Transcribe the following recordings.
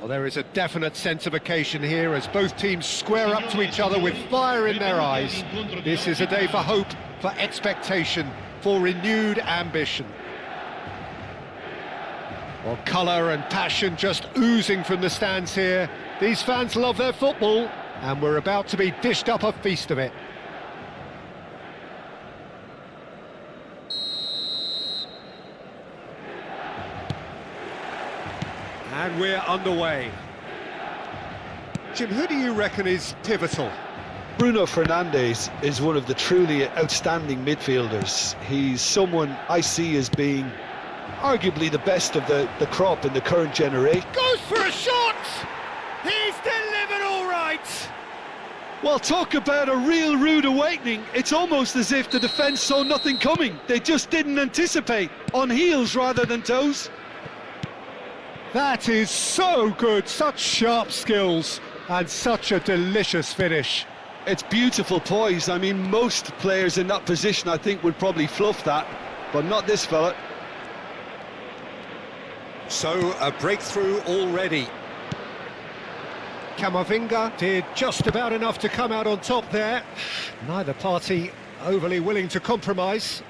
Well, there is a definite sense of occasion here as both teams square up to each other with fire in their eyes. This is a day for hope, for expectation, for renewed ambition. Well, colour and passion just oozing from the stands here. These fans love their football, and we're about to be dished up a feast of it. And we're underway. Jim, who do you reckon is pivotal? Bruno Fernandes is one of the truly outstanding midfielders. He's someone I see as being arguably the best of the crop in the current generation. Goes for a shot! He's delivered all right! Well, talk about a real rude awakening. It's almost as if the defence saw nothing coming. They just didn't anticipate, on heels rather than toes. That is so good, such sharp skills and such a delicious finish. It's beautiful poise. I mean, most players in that position I think would probably fluff that, but not this fella. So, a breakthrough already. Camavinga did just about enough to come out on top there. Neither party overly willing to compromise.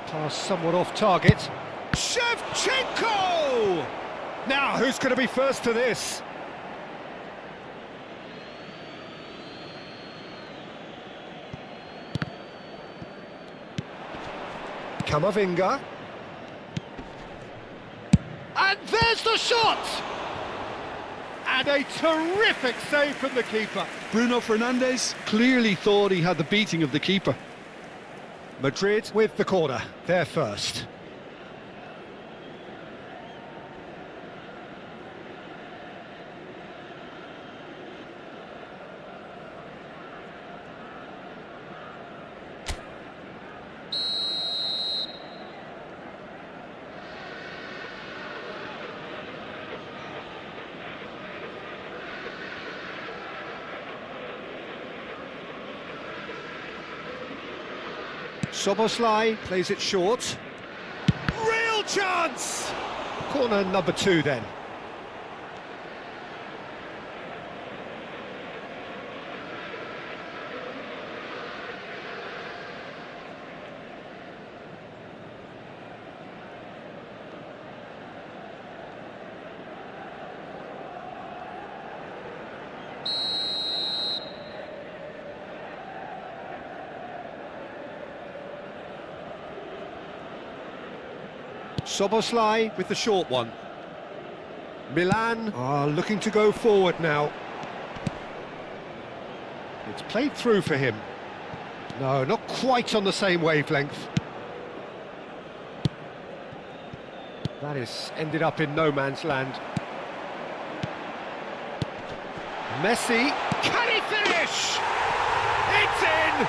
Pass somewhat off target. Shevchenko! Now, who's going to be first to this? Camavinga. And there's the shot! And a terrific save from the keeper. Bruno Fernandes clearly thought he had the beating of the keeper. Madrid with the corner, they're first. Soboslai plays it short. Real chance! Corner number 2 then. Soboslai with the short one. Milan are looking to go forward now. It's played through for him. No, not quite on the same wavelength. That is ended up in no man's land. Messi, can he finish? It's in!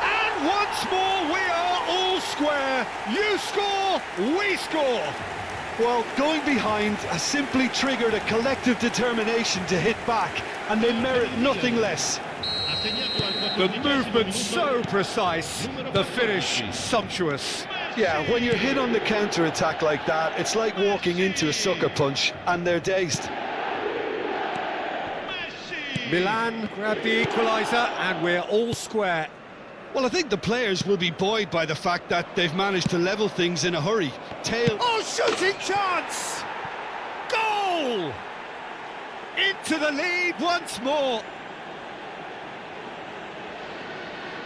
And once more we are all square. You score, we score. Well, going behind has simply triggered a collective determination to hit back, and they merit nothing less. The movement so precise, the finish sumptuous. Yeah, when you're hit on the counter-attack like that, it's like walking into a sucker punch, and they're dazed. Milan grab the equaliser, and we're all square. Well, I think the players will be buoyed by the fact that they've managed to level things in a hurry. Oh, shooting chance! Goal! Into the lead once more.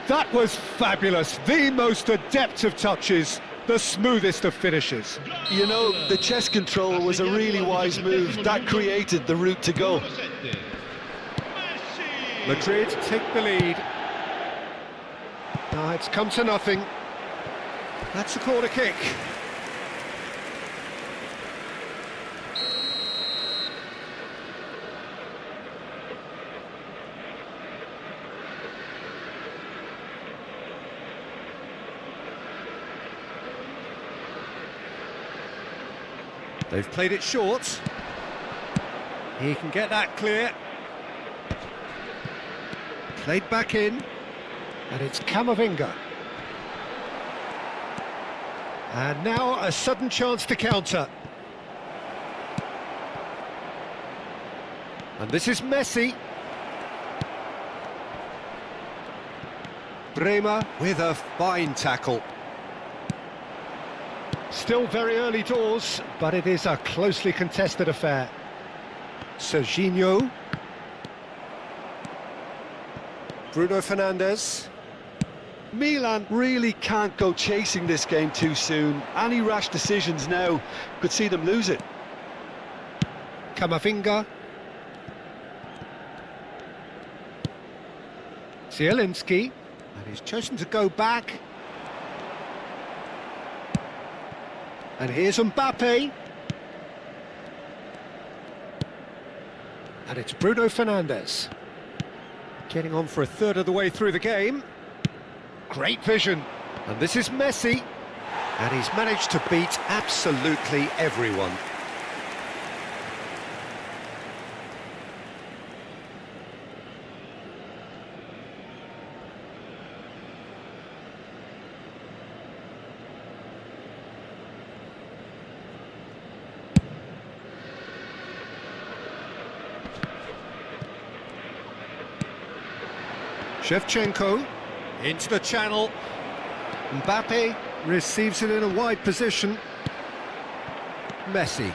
That was fabulous. The most adept of touches, the smoothest of finishes. You know, the chest control was a really wise move. That created the route to go. Madrid take the lead. It's come to nothing. That's a corner kick. They've played it short. He can get that clear. Played back in. And it's Camavinga. And now a sudden chance to counter. And this is Messi. Bremer with a fine tackle. Still very early doors, but it is a closely contested affair. Serginho. Bruno Fernandes. Milan really can't go chasing this game too soon. Any rash decisions now could see them lose it. Kamavinga. Zielinski. And he's chosen to go back. And here's Mbappe. And it's Bruno Fernandes. Getting on for a third of the way through the game. Great vision. And this is Messi. And he's managed to beat absolutely everyone. Shevchenko into the channel. Mbappe receives it in a wide position. Messi.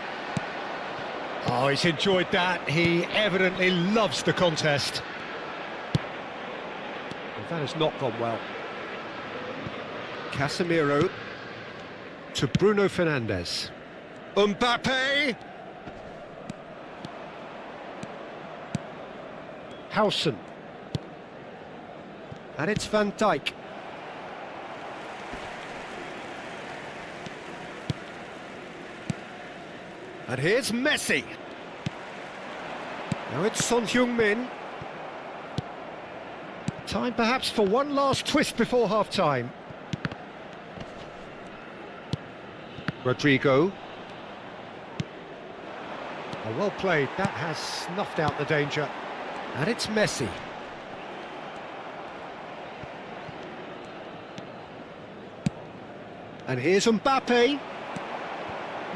Oh, he's enjoyed that. He evidently loves the contest. Well, that has not gone well. Casemiro to Bruno Fernandes. Mbappe! Howson. And it's Van Dijk. And here's Messi. Now it's Son Heung-min. Time perhaps for one last twist before half-time. Rodrigo. Oh, well played. That has snuffed out the danger. And it's Messi. And here's Mbappe.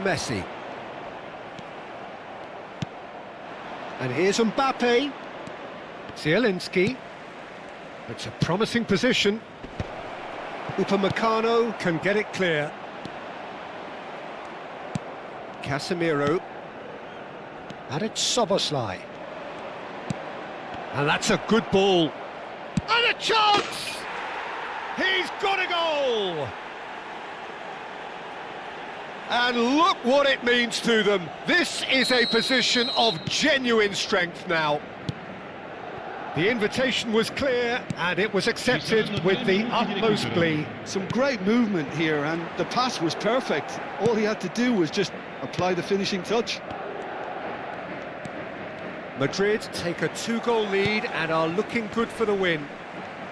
Messi. And here's Mbappe. Zielinski. It's a promising position. Upamecano can get it clear. Casemiro. And it's Szoboszlai. And that's a good ball. And a chance! He's got a goal! And look what it means to them. This is a position of genuine strength now. The invitation was clear and it was accepted with the utmost glee. Some great movement here, and the pass was perfect. All he had to do was just apply the finishing touch. Madrid take a 2-goal lead and are looking good for the win.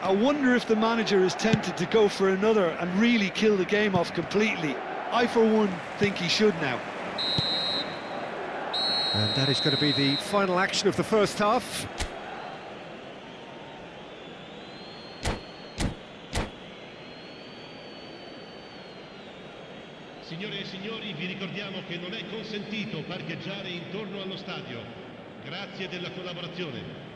I wonder if the manager is tempted to go for another and really kill the game off completely. I, for one, think he should now. And that is going to be the final action of the first half. Signore e signori, vi ricordiamo che non è consentito parcheggiare intorno allo stadio. Grazie della collaborazione.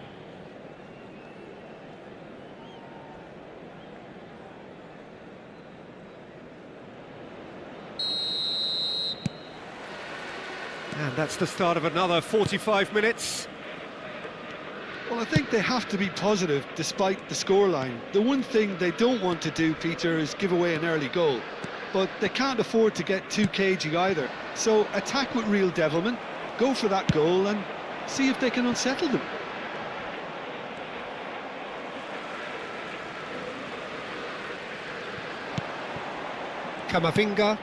And that's the start of another 45 minutes. Well, I think they have to be positive despite the scoreline. The one thing they don't want to do, Peter, is give away an early goal. But they can't afford to get too cagey either. So attack with real devilment, go for that goal and see if they can unsettle them. Kamavinga.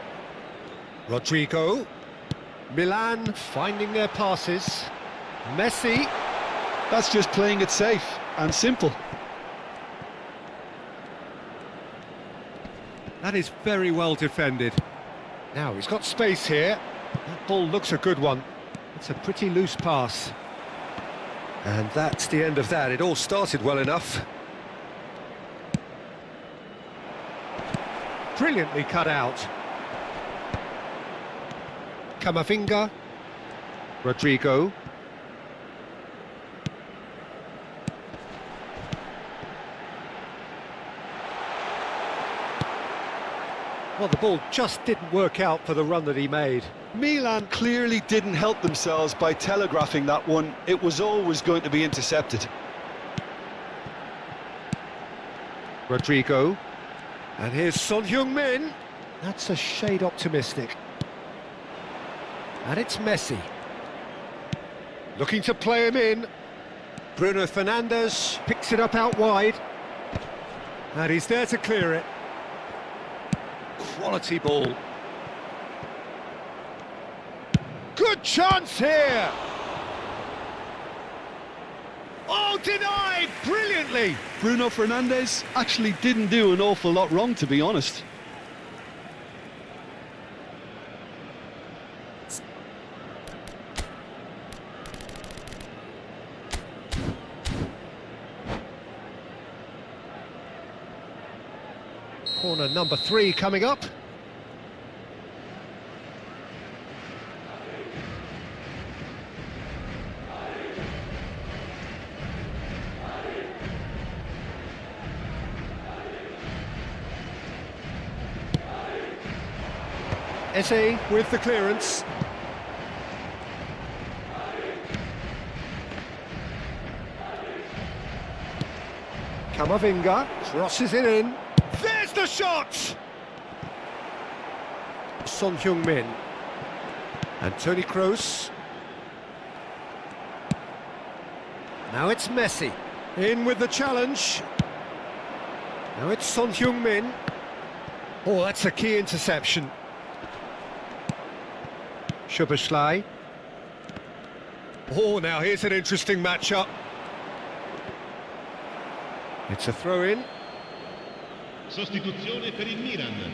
Rodrigo. Milan finding their passes. Messi. That's just playing it safe and simple. That is very well defended. Now he's got space here. That ball looks a good one. It's a pretty loose pass. And that's the end of that. It all started well enough. Brilliantly cut out. Kamavinga. Rodrigo. Well, the ball just didn't work out for the run that he made. Milan clearly didn't help themselves by telegraphing that one. It was always going to be intercepted. Rodrigo. And here's Son Heung-min. That's a shade optimistic. And it's Messi. Looking to play him in. Bruno Fernandes picks it up out wide. And he's there to clear it. Quality ball. Good chance here! Oh, denied brilliantly! Bruno Fernandes actually didn't do an awful lot wrong, to be honest. Corner number 3 coming up. Eze with the clearance. Camavinga crosses it in. There's the shot! Son Heung-min. And Toni Kroos. Now it's Messi. In with the challenge. Now it's Son Heung-min. Oh, that's a key interception. Szoboszlai. Oh, now here's an interesting matchup. It's a throw-in. Sostituzione per il Milan.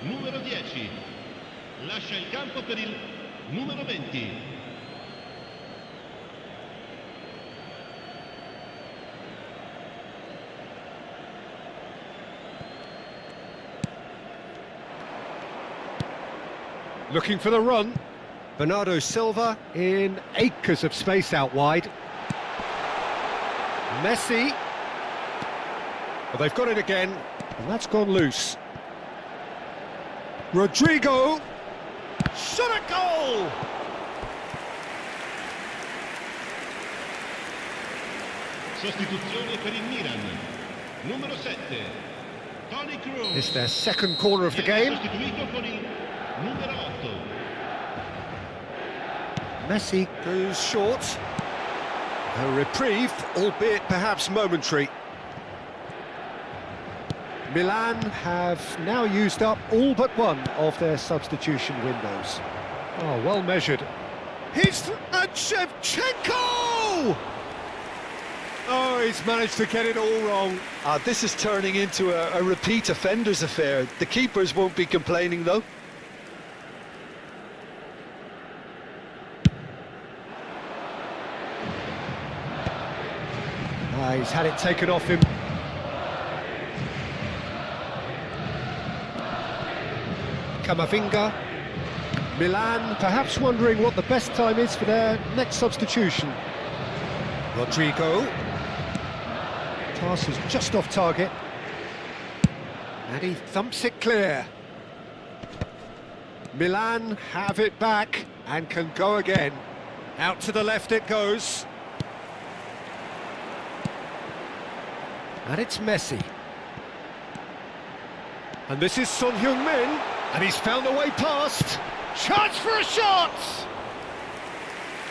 Numero 10. Lascia il campo per il numero 20. Looking for the run. Bernardo Silva in acres of space out wide. Messi. Well, they've got it again, and that's gone loose. Rodrigo. Shot a goal! Sostituzione per il Milan. Numero 7. Toni Kroos. It's their second corner of the game. Sostituito con il numero 8. Messi goes short. A reprieve, albeit perhaps momentary. Milan have now used up all but one of their substitution windows. Oh, well measured. And Shevchenko! Oh, he's managed to get it all wrong. This is turning into a repeat offenders affair. The keepers won't be complaining, though. He's had it taken off him. Camavinga. Milan perhaps wondering what the best time is for their next substitution. Rodrigo. Pass is just off target. And he thumps it clear. Milan have it back and can go again. Out to the left it goes. And it's Messi. And this is Son Heung-min. And he's found a way past. Chance for a shot!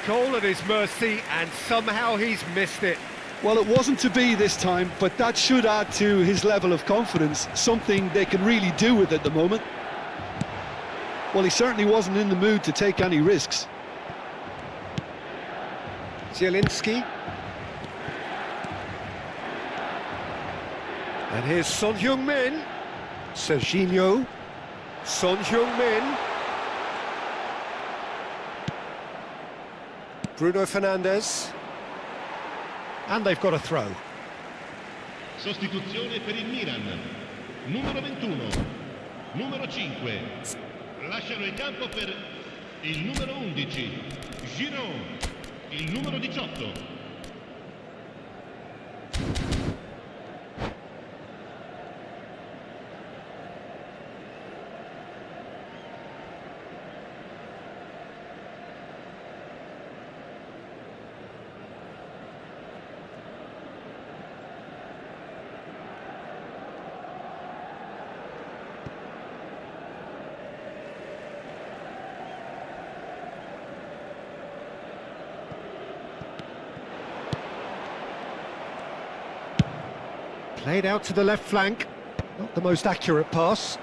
Goal at his mercy, and somehow he's missed it. Well, it wasn't to be this time, but that should add to his level of confidence, something they can really do with at the moment. Well, he certainly wasn't in the mood to take any risks. Zielinski. And here's Son Heung-min. Serginho. Son Heung-min. Bruno Fernandes. And they've got a throw. Sostituzione per il Milan. Numero 21. Numero 5. Lasciano il campo per il numero 11. Giroud. Il numero 18. Played out to the left flank. Not the most accurate pass.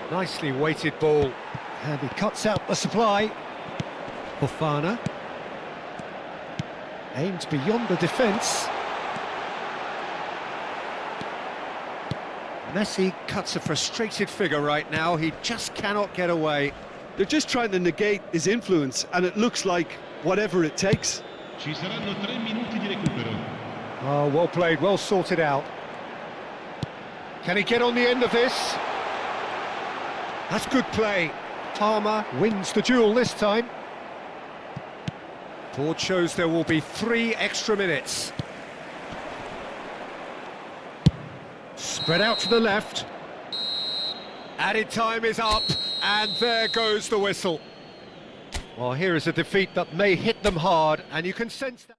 Nicely weighted ball. And he cuts out the supply. Fofana. Aimed beyond the defence. Messi cuts a frustrated figure right now. He just cannot get away. They're just trying to negate his influence, and it looks like whatever it takes. Ci saranno 3 minuti di recupero. Oh, well played, well sorted out. Can he get on the end of this? That's good play. Palmer wins the duel this time. Board shows there will be 3 extra minutes. Spread out to the left. Added time is up, and there goes the whistle. Well, here is a defeat that may hit them hard, and you can sense that.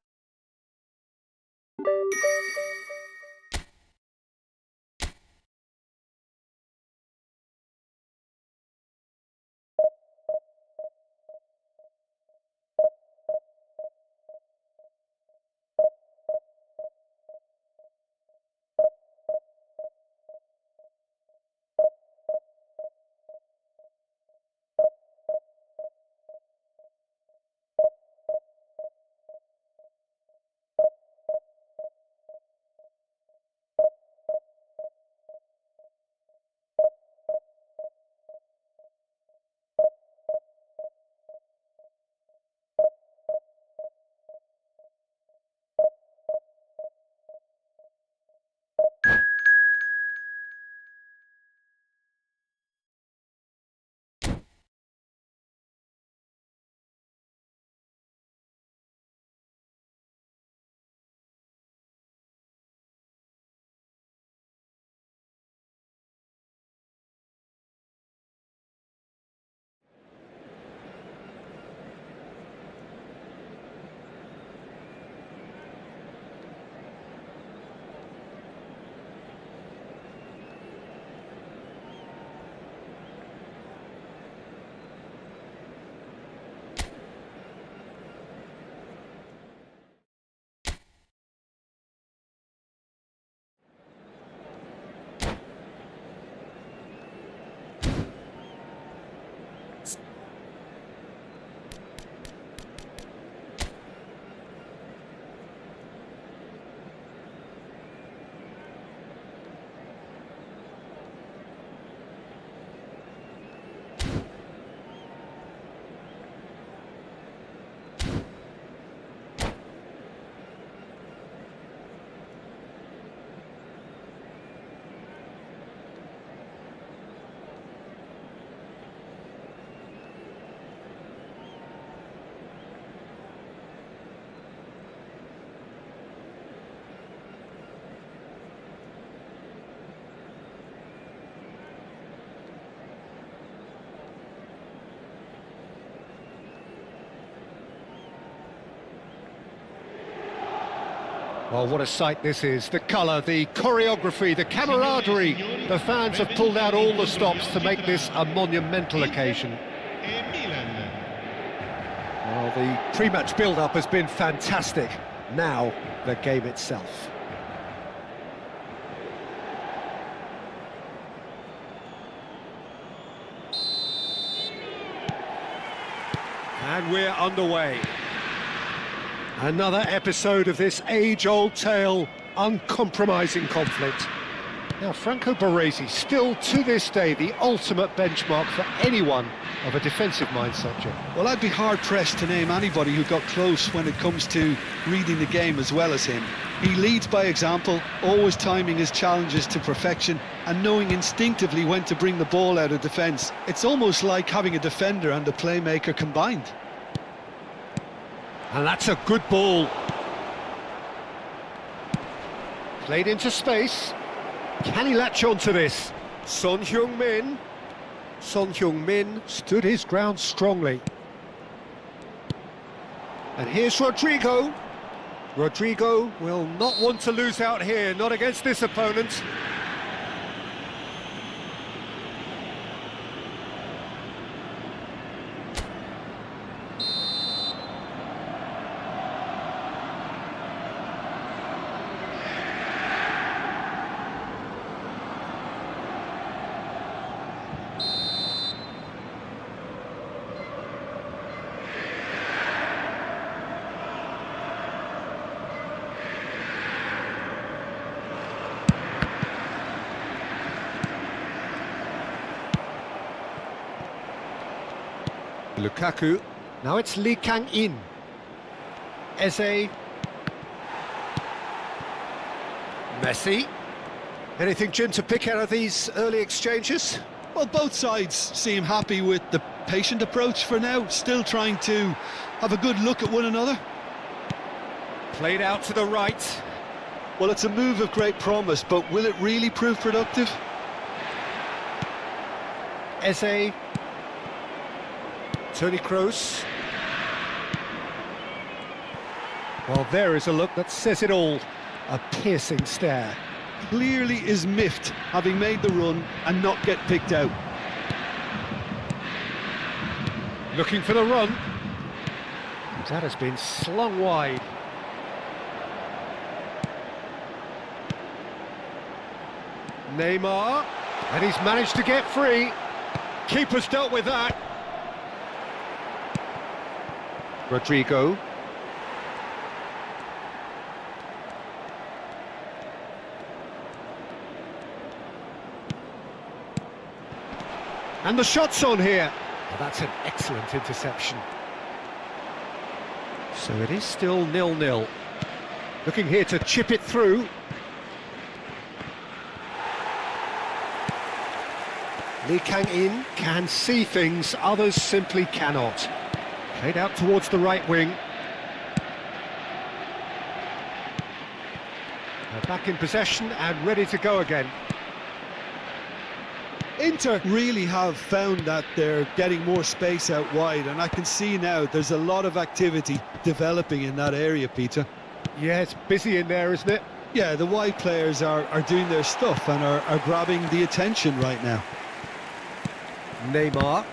Well, what a sight this is. The colour, the choreography, the camaraderie. The fans have pulled out all the stops to make this a monumental occasion. Well, the pre-match build-up has been fantastic. Now, the game itself. And we're underway. Another episode of this age-old tale, uncompromising conflict. Now, Franco Baresi, still to this day, the ultimate benchmark for anyone of a defensive-mind subject. Well, I'd be hard-pressed to name anybody who got close when it comes to reading the game as well as him. He leads by example, always timing his challenges to perfection and knowing instinctively when to bring the ball out of defence. It's almost like having a defender and a playmaker combined. And that's a good ball. Played into space. Can he latch on to this? Son Heung-min. Son Heung-min stood his ground strongly. And here's Rodrigo. Rodrigo will not want to lose out here, not against this opponent. Lukaku. Now it's Lee Kang-in. Eze. Messi. Anything, Jim, to pick out of these early exchanges? Well, both sides seem happy with the patient approach for now, still trying to have a good look at one another. Played out to the right. Well, it's a move of great promise, but will it really prove productive? Eze. Toni Kroos. Well, there is a look that says it all. A piercing stare. Clearly is miffed, having made the run and not get picked out. Looking for the run. That has been slung wide. Neymar, and he's managed to get free. Keeper's dealt with that. Rodrigo. And the shot's on here. Well, that's an excellent interception. So it is still 0-0. Looking here to chip it through. Lee Kang-in can see things others simply cannot. Played out towards the right wing. They're back in possession and ready to go again. Inter really have found that they're getting more space out wide, and I can see now there's a lot of activity developing in that area, Peter. Yeah, it's busy in there, isn't it? Yeah, the wide players are doing their stuff and are grabbing the attention right now. Neymar.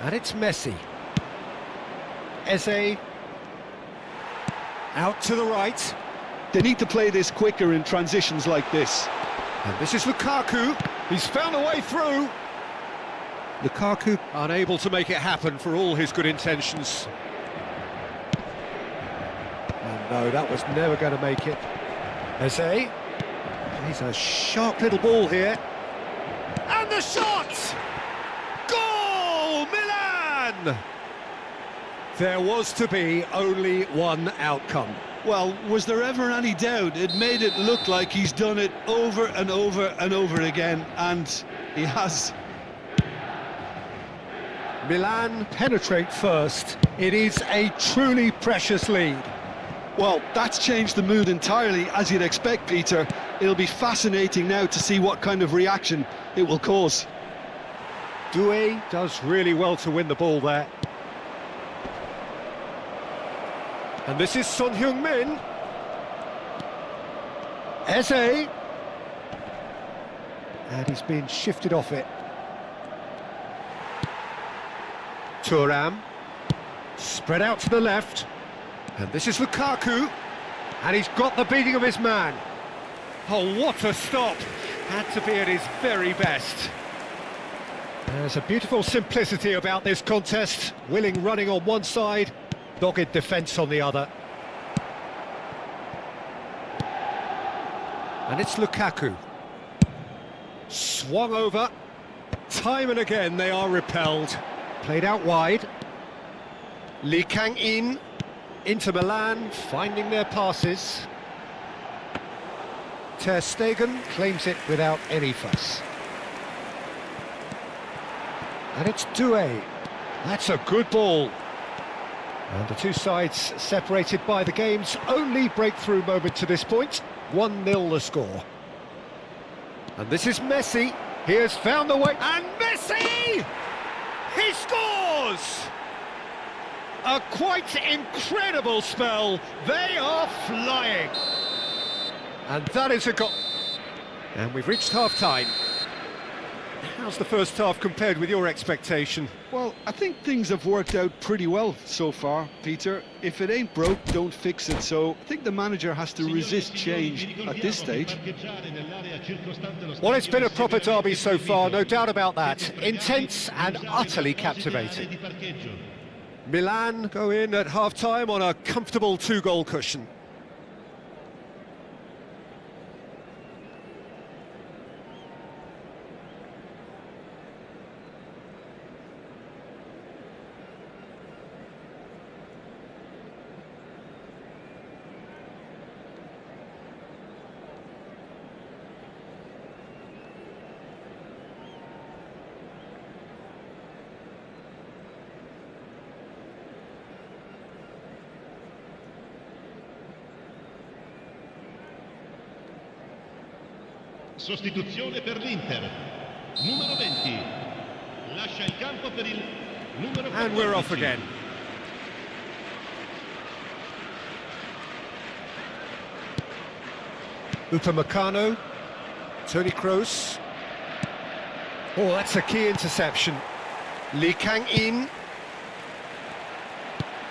And it's Messi. Eze. Out to the right. They need to play this quicker in transitions like this. And this is Lukaku. He's found a way through. Lukaku unable to make it happen for all his good intentions. And no, that was never going to make it. Eze. He's a sharp little ball here. And the shot! Goal! Milan! There was to be only one outcome. Well, was there ever any doubt? It made it look like he's done it over and over and over again, and he has. Milan penetrate first. It is a truly precious lead. Well, that's changed the mood entirely, as you'd expect, Peter. It'll be fascinating now to see what kind of reaction it will cause. Doué does really well to win the ball there. And this is Son Heung-min. Eze. And he's been shifted off it. Thuram. Spread out to the left. And this is Lukaku. And he's got the beating of his man. Oh, what a stop. Had to be at his very best. There's a beautiful simplicity about this contest. Willing running on one side, dogged defence on the other. And it's Lukaku. Swung over. Time and again they are repelled. Played out wide. Lee Kang-in. Inter Milan finding their passes. Ter Stegen claims it without any fuss. And it's Doué. That's a good ball. And the two sides separated by the game's only breakthrough moment to this point. 1-0 the score. And this is Messi. He has found the way. And Messi! He scores! A quite incredible spell. They are flying. And that is a goal. And we've reached half-time. How's the first half compared with your expectation? Well, I think things have worked out pretty well so far, Peter. If it ain't broke, don't fix it. So I think the manager has to resist change at this stage. Well, it's been a proper derby so far, no doubt about that. Intense and utterly captivating. Milan go in at half-time on a comfortable two-goal cushion. Sostituzione per l'Inter. Numero 20. Lascia il campo per il numero 14. And we're off again. Upamecano, Toni Kroos. Oh, that's a key interception. Lee Kang-in.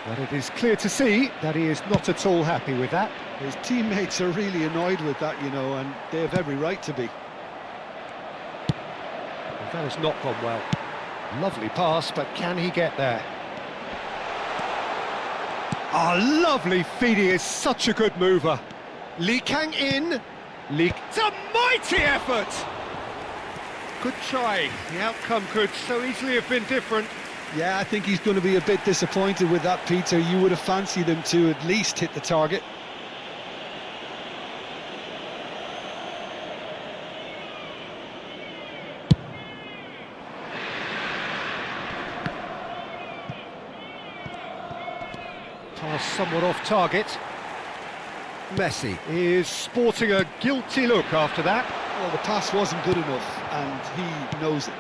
But it is clear to see that he is not at all happy with that. His teammates are really annoyed with that, you know, and they have every right to be. Well, that has not gone well. Lovely pass, but can he get there? Oh, lovely feed. He is such a good mover. Lee Kang-in. It's a mighty effort! Good try. The outcome could so easily have been different. Yeah, I think he's going to be a bit disappointed with that, Peter. You would have fancied him to at least hit the target. Pass somewhat off target. Messi is sporting a guilty look after that. Well, the pass wasn't good enough, and he knows it.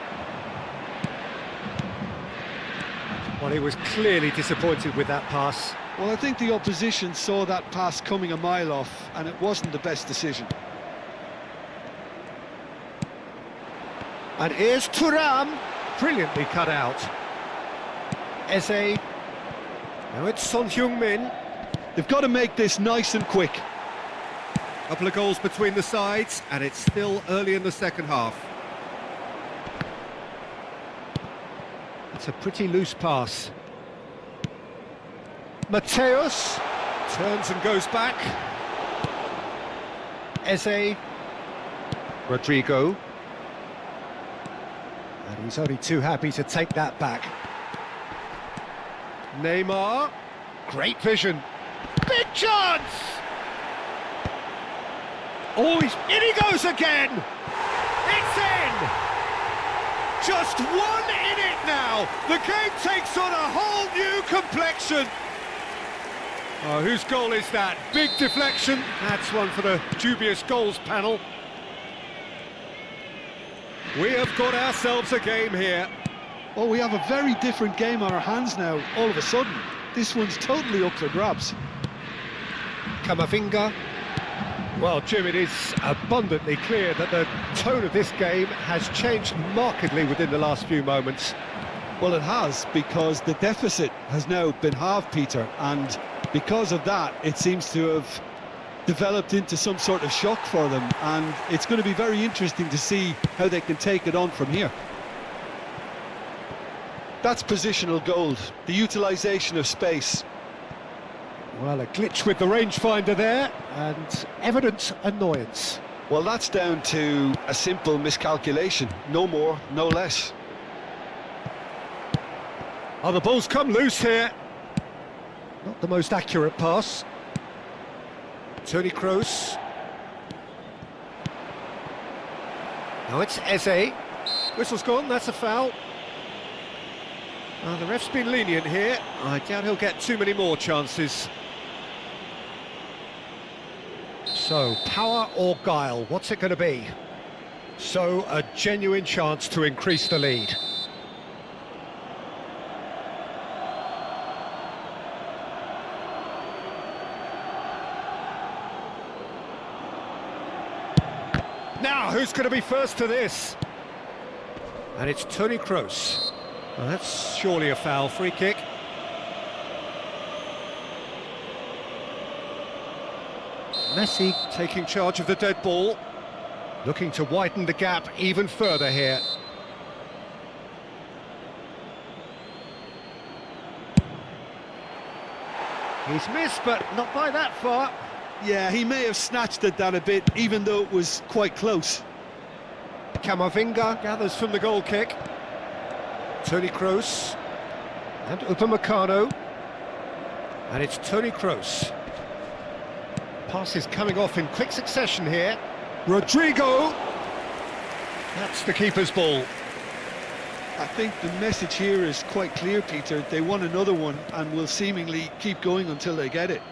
Well, he was clearly disappointed with that pass. Well, I think the opposition saw that pass coming a mile off, and it wasn't the best decision. And here's Thuram, brilliantly cut out. Eze. Now it's Son Heung-min. They've got to make this nice and quick. Couple of goals between the sides, and it's still early in the second half. It's a pretty loose pass. Mateus turns and goes back. Eze. Rodrigo. And he's only too happy to take that back. Neymar. Great vision. Big chance! Oh, in he goes again! It's in! Just one in it now! The game takes on a whole new complexion! Oh, whose goal is that? Big deflection. That's one for the dubious goals panel. We have got ourselves a game here. Oh, we have a very different game on our hands now, all of a sudden. This one's totally up for grabs. Camavinga. Well, Jim, it is abundantly clear that the tone of this game has changed markedly within the last few moments. Well, it has, because the deficit has now been halved, Peter, and because of that, it seems to have developed into some sort of shock for them, and it's going to be very interesting to see how they can take it on from here. That's positional gold, the utilisation of space. Well, a glitch with the rangefinder there, and evident annoyance. Well, that's down to a simple miscalculation, no more, no less. Oh, the ball's come loose here. Not the most accurate pass. Toni Kroos. Now it's Eze. Whistle's gone, that's a foul. The ref's been lenient here. I doubt he'll get too many more chances. So, power or guile, what's it going to be? So, a genuine chance to increase the lead. Now, who's going to be first to this? And it's Toni Kroos. Well, that's surely a foul. Free kick. Messi taking charge of the dead ball, looking to widen the gap even further here. He's missed, but not by that far. Yeah, he may have snatched at that a bit, even though it was quite close. Camavinga gathers from the goal kick. Toni Kroos and Upamecano, and it's Toni Kroos. Passes coming off in quick succession here. Rodrigo. That's the keeper's ball. I think the message here is quite clear, Peter. They want another one and will seemingly keep going until they get it.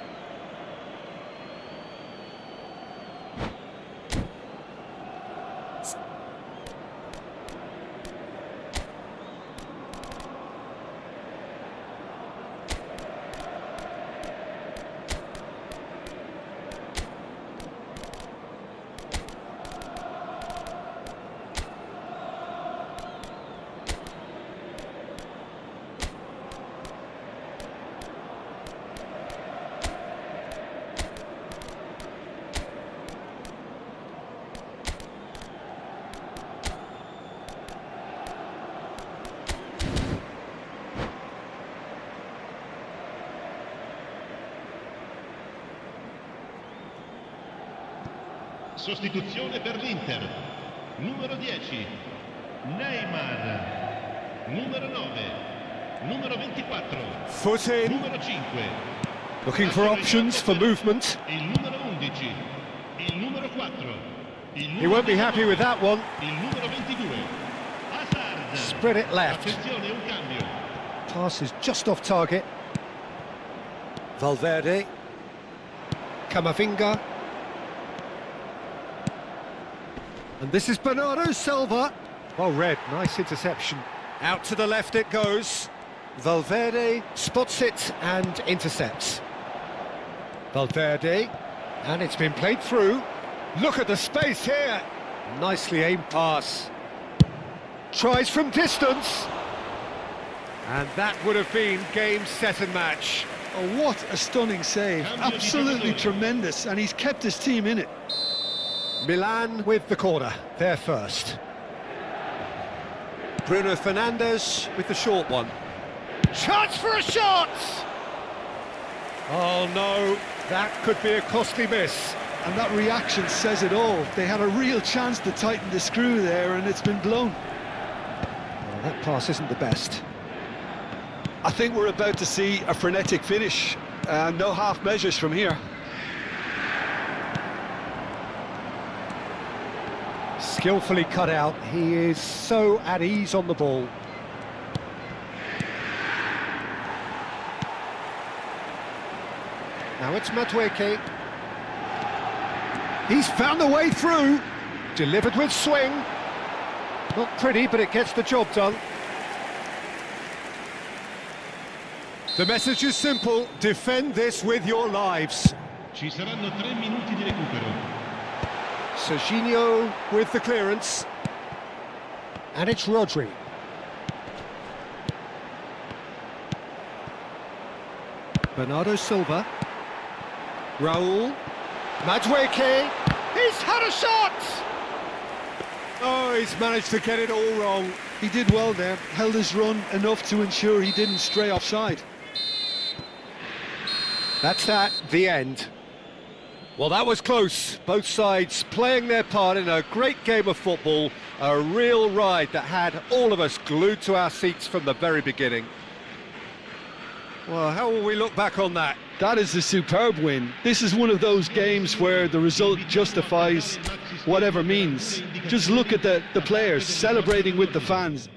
Sostituzione per l'Inter. Numero 10, Neymar. Numero 9, numero 24. Foot in. Numero 5. Looking for options for movement. Il numero 11, il numero 4. He won't be happy with that one. Il numero 22. Hazard. Spread it left. Attenzione, un cambio. Pass is just off target. Valverde. Camavinga. And this is Bernardo Silva. Well read, nice interception. Out to the left it goes. Valverde spots it and intercepts. Valverde, and it's been played through. Look at the space here. Nicely aimed pass. Tries from distance. And that would have been game, set and match. Oh, what a stunning save. Absolutely tremendous, and he's kept his team in it. Milan with the corner, they're first. Bruno Fernandes with the short one. Chance for a shot! Oh no, that could be a costly miss. And that reaction says it all. They had a real chance to tighten the screw there, and it's been blown. Well, that pass isn't the best. I think we're about to see a frenetic finish. No half measures from here. Skillfully cut out, he is so at ease on the ball. Now it's Madueke. He's found the way through. Delivered with swing. Not pretty, but it gets the job done. The message is simple, defend this with your lives. Ci saranno 3 minuti di recupero. Serginho with the clearance. And it's Rodri. Bernardo Silva. Raul. Madueke. He's had a shot! Oh, he's managed to get it all wrong. He did well there, held his run enough to ensure he didn't stray offside. That's that, the end. Well, that was close. Both sides playing their part in a great game of football. A real ride that had all of us glued to our seats from the very beginning. Well, how will we look back on that? That is a superb win. This is one of those games where the result justifies whatever means. Just look at the players celebrating with the fans.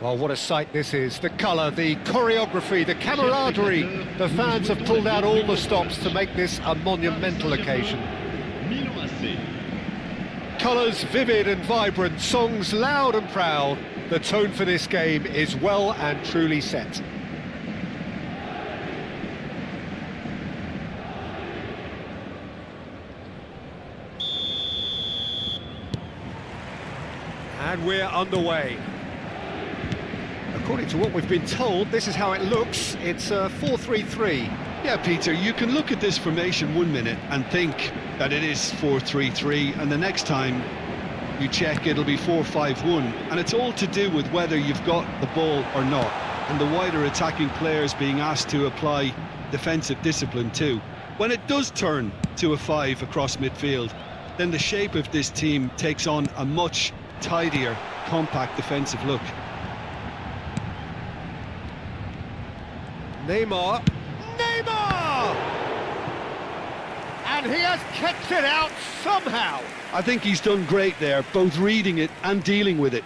Well, what a sight this is. The colour, the choreography, the camaraderie. The fans have pulled out all the stops to make this a monumental occasion. Colours vivid and vibrant, songs loud and proud. The tone for this game is well and truly set. And we're underway. According to what we've been told, this is how it looks. It's a 4-3-3. Yeah, Peter, you can look at this formation 1 minute and think that it is 4-3-3, and the next time you check it'll be 4-5-1, and it's all to do with whether you've got the ball or not, and the wider attacking players being asked to apply defensive discipline too. When it does turn to a 5 across midfield, then the shape of this team takes on a much tidier, compact defensive look. Neymar! And he has kept it out somehow! I think he's done great there, both reading it and dealing with it.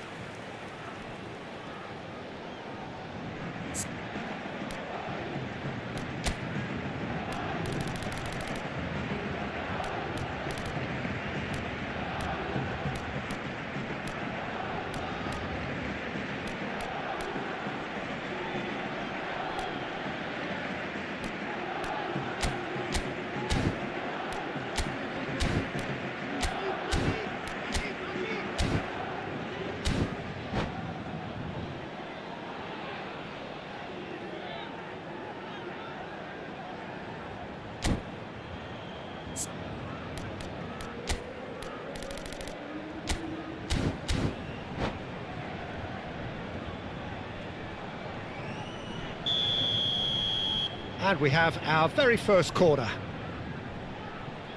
And we have our very first corner.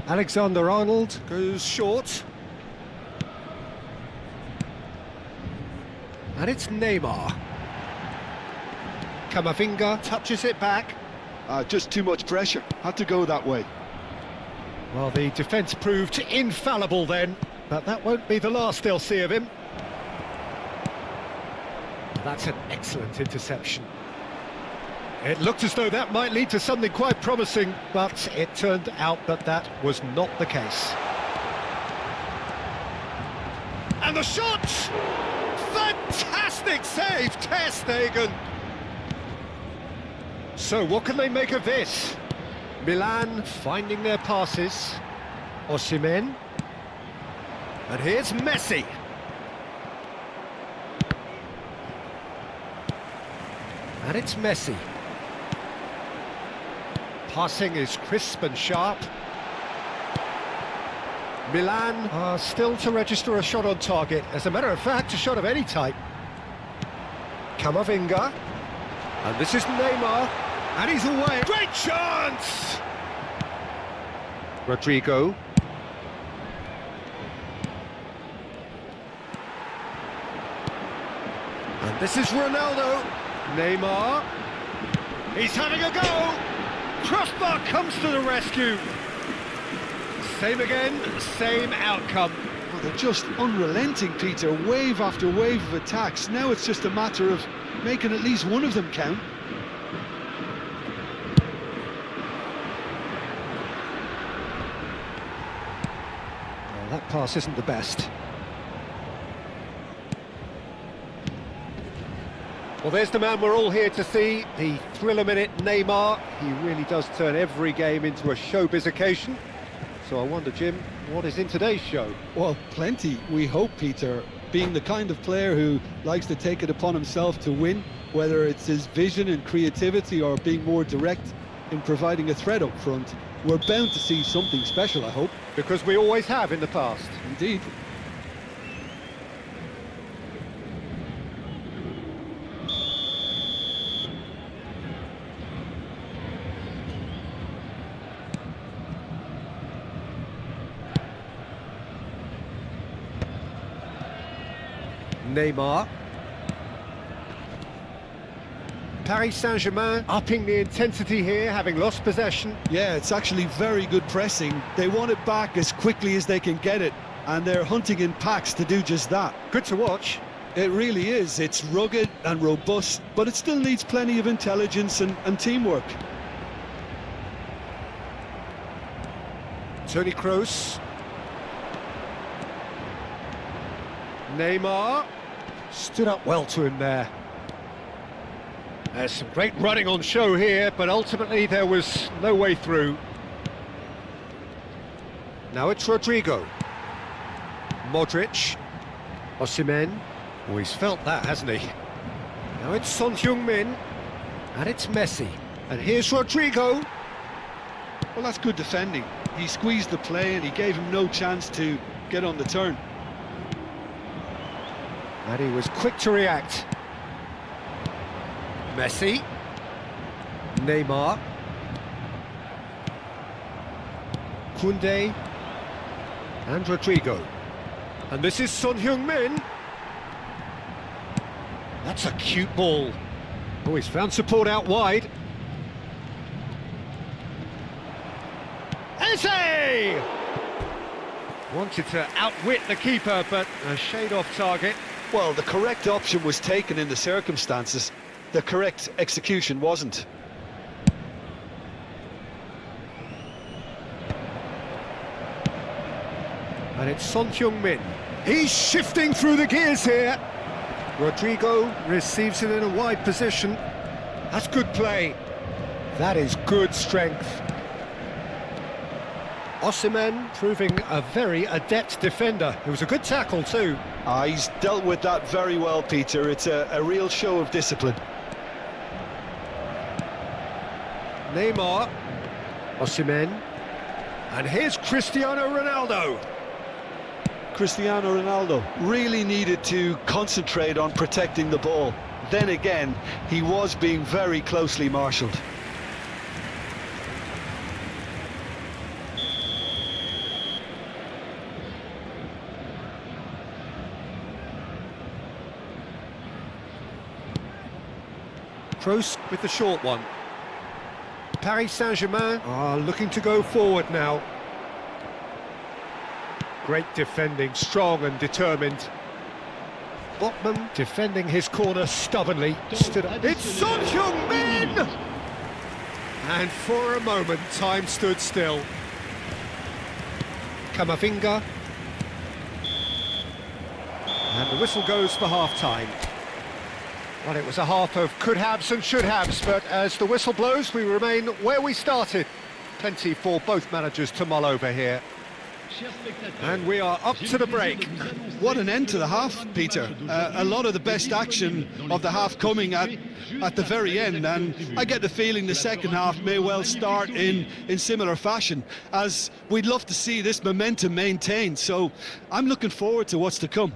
Alexander-Arnold goes short. And it's Neymar. Camavinga touches it back. Just too much pressure, had to go that way. Well, the defence proved infallible then, but that won't be the last they'll see of him. That's an excellent interception. It looked as though that might lead to something quite promising, but it turned out that that was not the case. And the shot! Fantastic save, Ter Stegen! So what can they make of this? Milan finding their passes. Osimhen. And here's Messi. And it's Messi. Passing is crisp and sharp. Milan are still to register a shot on target. As a matter of fact, a shot of any type. Camavinga. And this is Neymar. And he's away. Great chance! Rodrigo. And this is Ronaldo. Neymar. He's having a go. Crossbar comes to the rescue. Same again, same outcome. Well, they're just unrelenting, Peter. Wave after wave of attacks. Now it's just a matter of making at least one of them count. Well, that pass isn't the best. Well, there's the man we're all here to see, the thriller-minute Neymar. He really does turn every game into a showbiz occasion. So I wonder, Jim, what is in today's show? Well, plenty, we hope, Peter. Being the kind of player who likes to take it upon himself to win, whether it's his vision and creativity or being more direct in providing a threat up front, we're bound to see something special, I hope. Because we always have in the past. Indeed. Neymar. Paris Saint-Germain upping the intensity here, having lost possession. Yeah, it's actually very good pressing. They want it back as quickly as they can get it, and they're hunting in packs to do just that. Good to watch. It really is. It's rugged and robust, but it still needs plenty of intelligence and teamwork. Toni Kroos. Neymar. Stood up well to him there. There's some great running on show here, but ultimately there was no way through. Now it's Rodrigo. Modric. Osimhen. Oh, he's felt that, hasn't he? Now it's Son Heung-min. And it's Messi. And here's Rodrigo. Well, that's good defending. He squeezed the play and he gave him no chance to get on the turn. And he was quick to react. Messi. Neymar. Koundé. And Rodrigo. And this is Son Heung-min. That's a cute ball. Oh, he's found support out wide. Eze! Wanted to outwit the keeper, but a shade off target. Well, the correct option was taken in the circumstances. The correct execution wasn't. And it's Son Heung-min. He's shifting through the gears here. Rodrigo receives it in a wide position. That's good play. That is good strength. Osimhen proving a very adept defender. It was a good tackle too. He's dealt with that very well, Peter. It's a real show of discipline. Neymar. Osimhen. And here's Cristiano Ronaldo. Cristiano Ronaldo really needed to concentrate on protecting the ball. Then again, he was being very closely marshalled. Kroos with the short one. Paris Saint-Germain are looking to go forward now. Great defending, strong and determined. Botman defending his corner stubbornly. Stood up. It's Son Heung-min! And for a moment, time stood still. Camavinga. And the whistle goes for half-time. Well, it was a half of could-haves and should-haves, but as the whistle blows, we remain where we started. Plenty for both managers to mull over here. And we are up to the break. What an end to the half, Peter. A lot of the best action of the half coming at the very end, and I get the feeling the second half may well start in similar fashion, as we'd love to see this momentum maintained, so I'm looking forward to what's to come.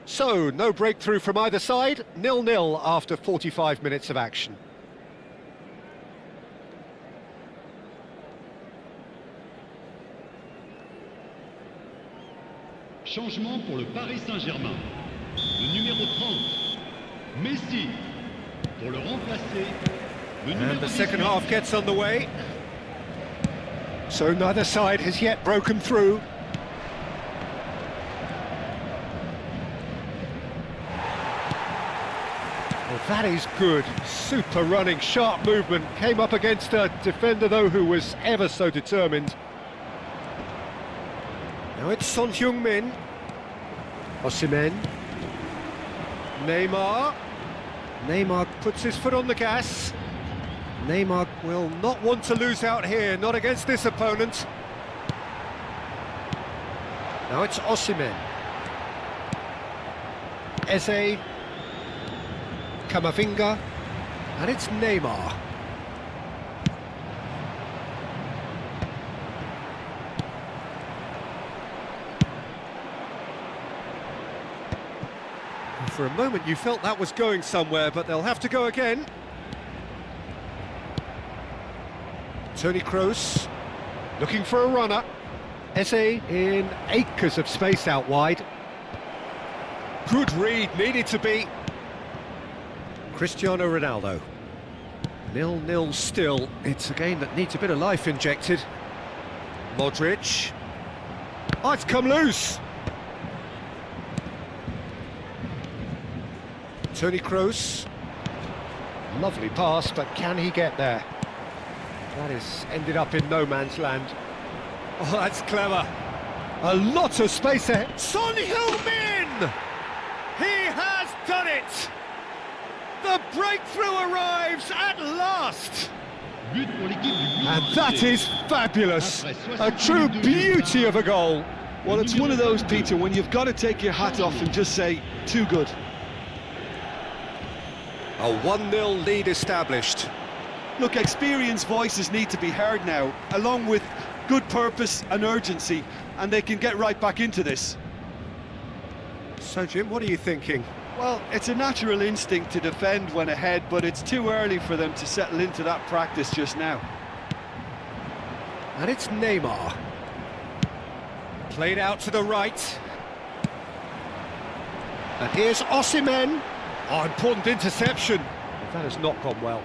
So, no breakthrough from either side, 0-0 after 45 minutes of action. Changement pour le Paris Saint-Germain. Le numéro 30, Messi. Pour le remplacer, le numéro And the second 18. half gets underway. So neither side has yet broken through. Well, that is good. Super running, sharp movement. Came up against a defender, though, who was ever so determined. Now it's Son Heung-min. Osimhen. Neymar. Neymar puts his foot on the gas. Neymar will not want to lose out here, not against this opponent. Now it's Osimhen. Eze. Camavinga. And it's Neymar. For a moment you felt that was going somewhere, but they'll have to go again. Toni Kroos looking for a runner. Eze in acres of space out wide. Good read, needed to be. Cristiano Ronaldo. 0-0 still. It's a game that needs a bit of life injected. Modric. Oh, it's come loose. Toni Kroos. Lovely pass, but can he get there? That is ended up in no man's land. Oh, that's clever. A lot of space there. Son Heung-min! He has done it! The breakthrough arrives at last! And that is fabulous! A true beauty of a goal. Well, it's one of those, Peter, when you've got to take your hat off and just say, too good. A 1-0 lead established. Look, experienced voices need to be heard now, along with good purpose and urgency, and they can get right back into this. So, Jim, what are you thinking? Well, it's a natural instinct to defend when ahead, but it's too early for them to settle into that practice just now. And it's Neymar. Played out to the right. And here's Osimhen. Oh, important interception. That has not gone well.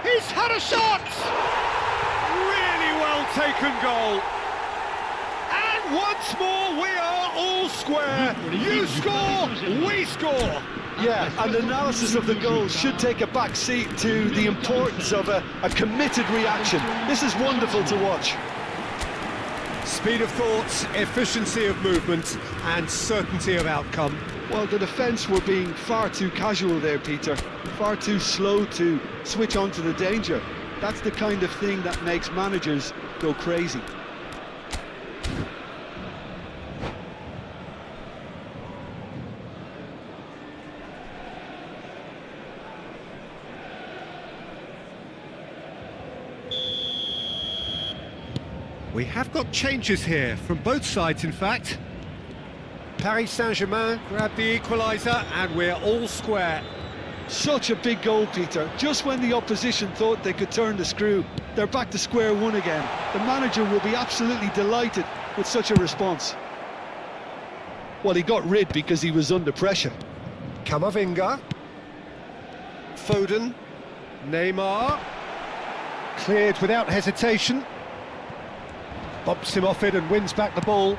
He's had a shot! Really well taken goal. And once more we are all square. You score, we score. Yeah, and analysis of the goal should take a back seat to the importance of a committed reaction. This is wonderful to watch. Speed of thought, efficiency of movement, and certainty of outcome. Well, the defence were being far too casual there, Peter. Far too slow to switch on to the danger. That's the kind of thing that makes managers go crazy. We have got changes here, from both sides in fact. Paris Saint-Germain grabbed the equaliser and we're all square. Such a big goal, Peter. Just when the opposition thought they could turn the screw, they're back to square one again. The manager will be absolutely delighted with such a response. Well, he got rid because he was under pressure. Camavinga. Foden. Neymar. Cleared without hesitation. Bumps him off it and wins back the ball.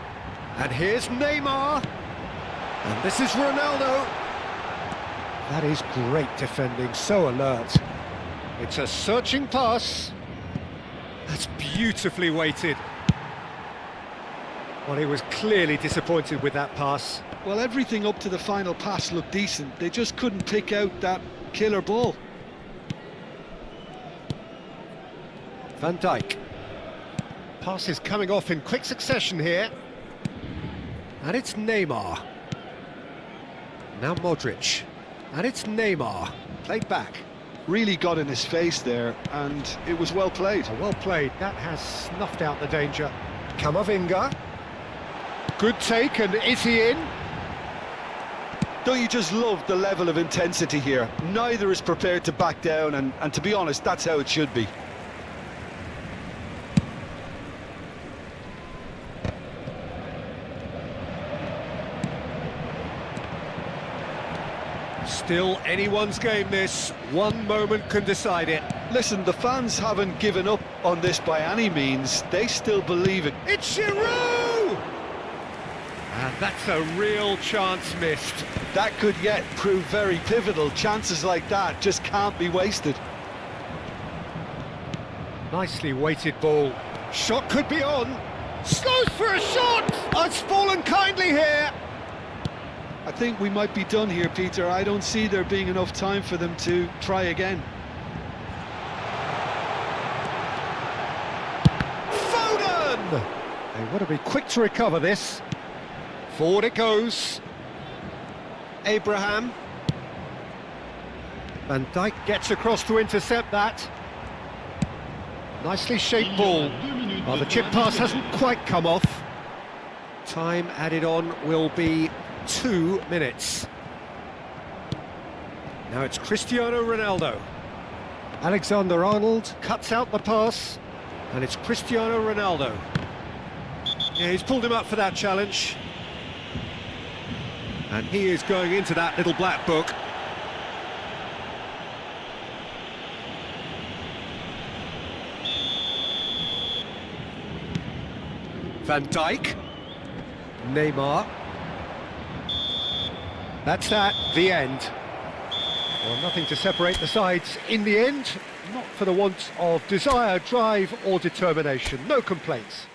And here's Neymar. And this is Ronaldo. That is great defending, so alert. It's a searching pass. That's beautifully weighted. Well, he was clearly disappointed with that pass. Well, everything up to the final pass looked decent. They just couldn't pick out that killer ball. Van Dijk. Passes coming off in quick succession here. And it's Neymar. Now Modric. And it's Neymar. Played back. Really got in his face there, and it was well played. Oh, well played. That has snuffed out the danger. Camavinga. Good take, and is he in? Don't you just love the level of intensity here? Neither is prepared to back down, and to be honest, that's how it should be. Still anyone's game this. One moment can decide it. Listen, the fans haven't given up on this by any means. They still believe it. It's Giroud! And that's a real chance missed. That could yet prove very pivotal. Chances like that just can't be wasted. Nicely weighted ball. Shot could be on. Slows for a shot! Oh, it's fallen kindly here. I think we might be done here, Peter. I don't see there being enough time for them to try again. Foden! They want to be quick to recover this. Forward it goes. Abraham. Van Dijk gets across to intercept that. Nicely shaped ball. Well, the chip pass hasn't quite come off. Time added on will be 2 minutes. Now it's Cristiano Ronaldo. Alexander-Arnold cuts out the pass, and it's Cristiano Ronaldo. Yeah, he's pulled him up for that challenge. And he is going into that little black book. Van Dijk. Neymar. That's that, the end. Well, nothing to separate the sides in the end, not for the want of desire, drive or determination. No complaints.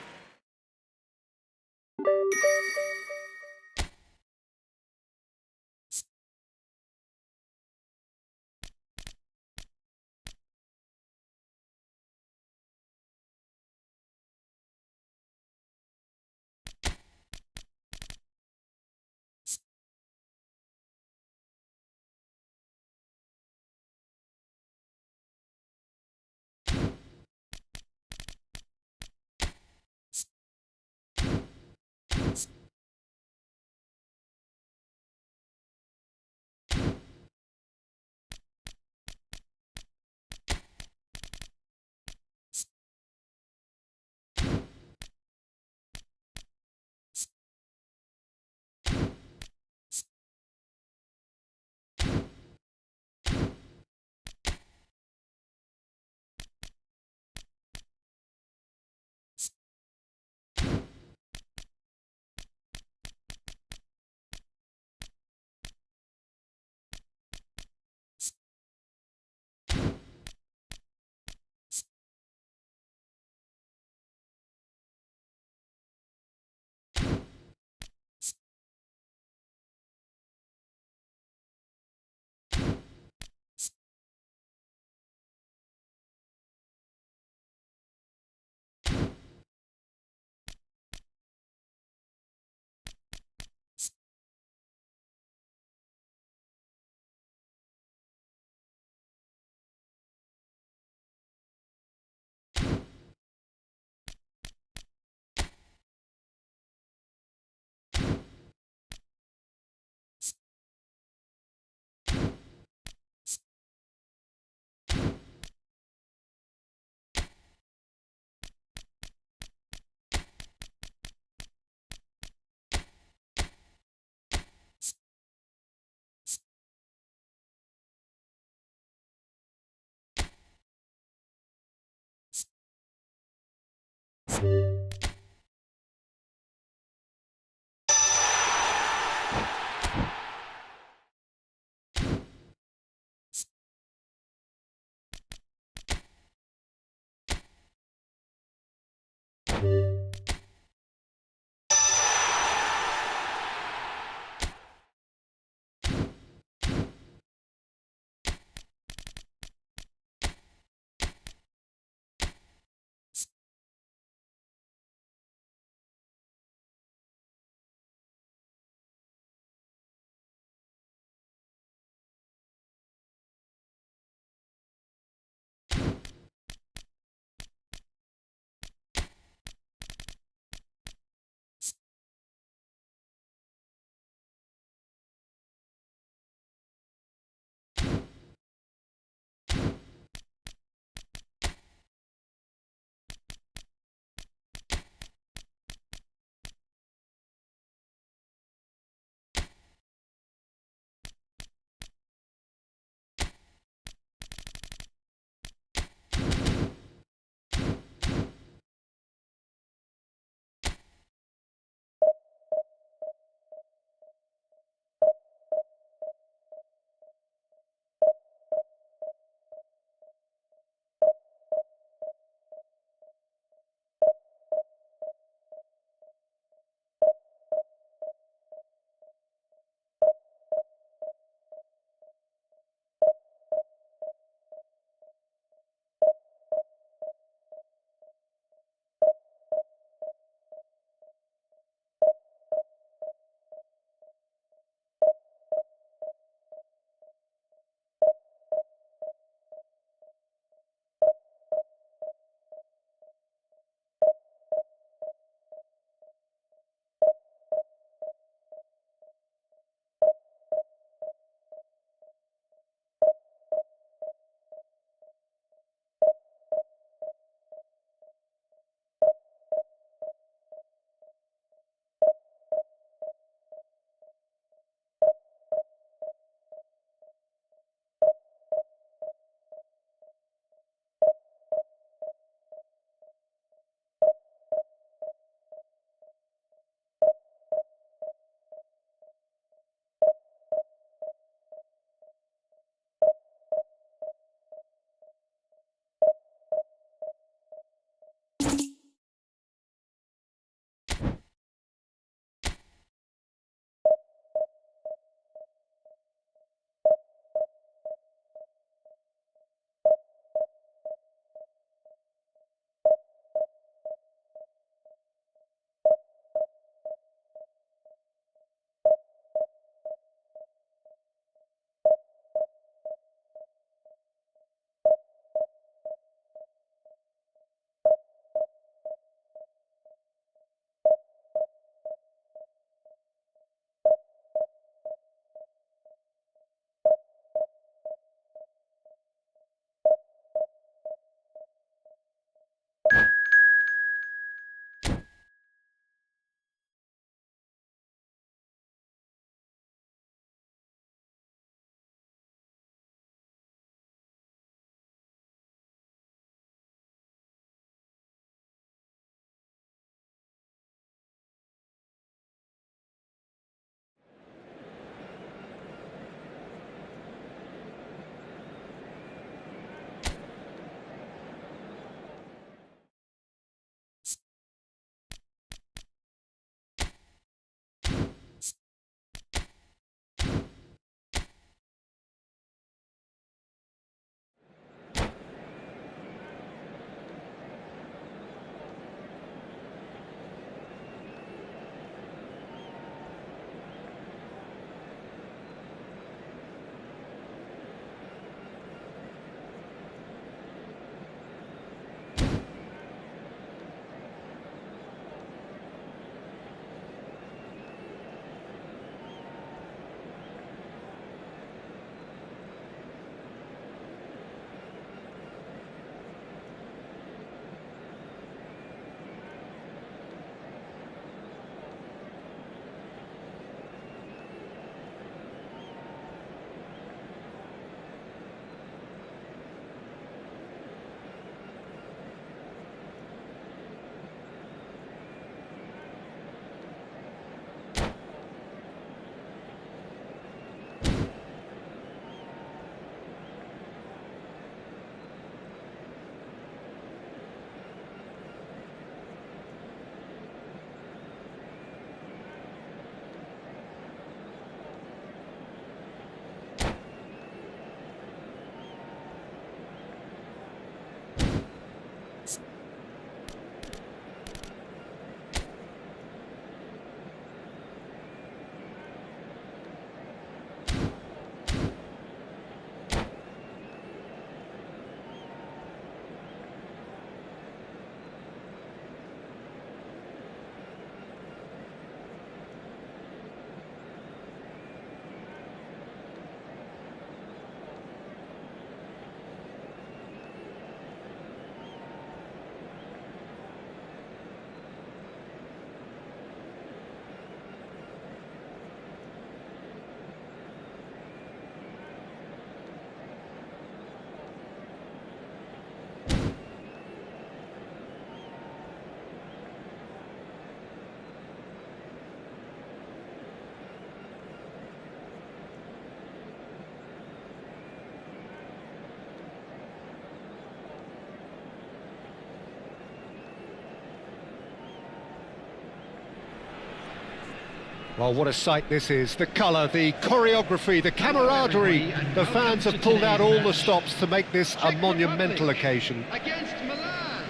Well, what a sight this is. The colour, the choreography, the camaraderie. The fans have pulled out all the stops to make this a monumental occasion. Against Milan.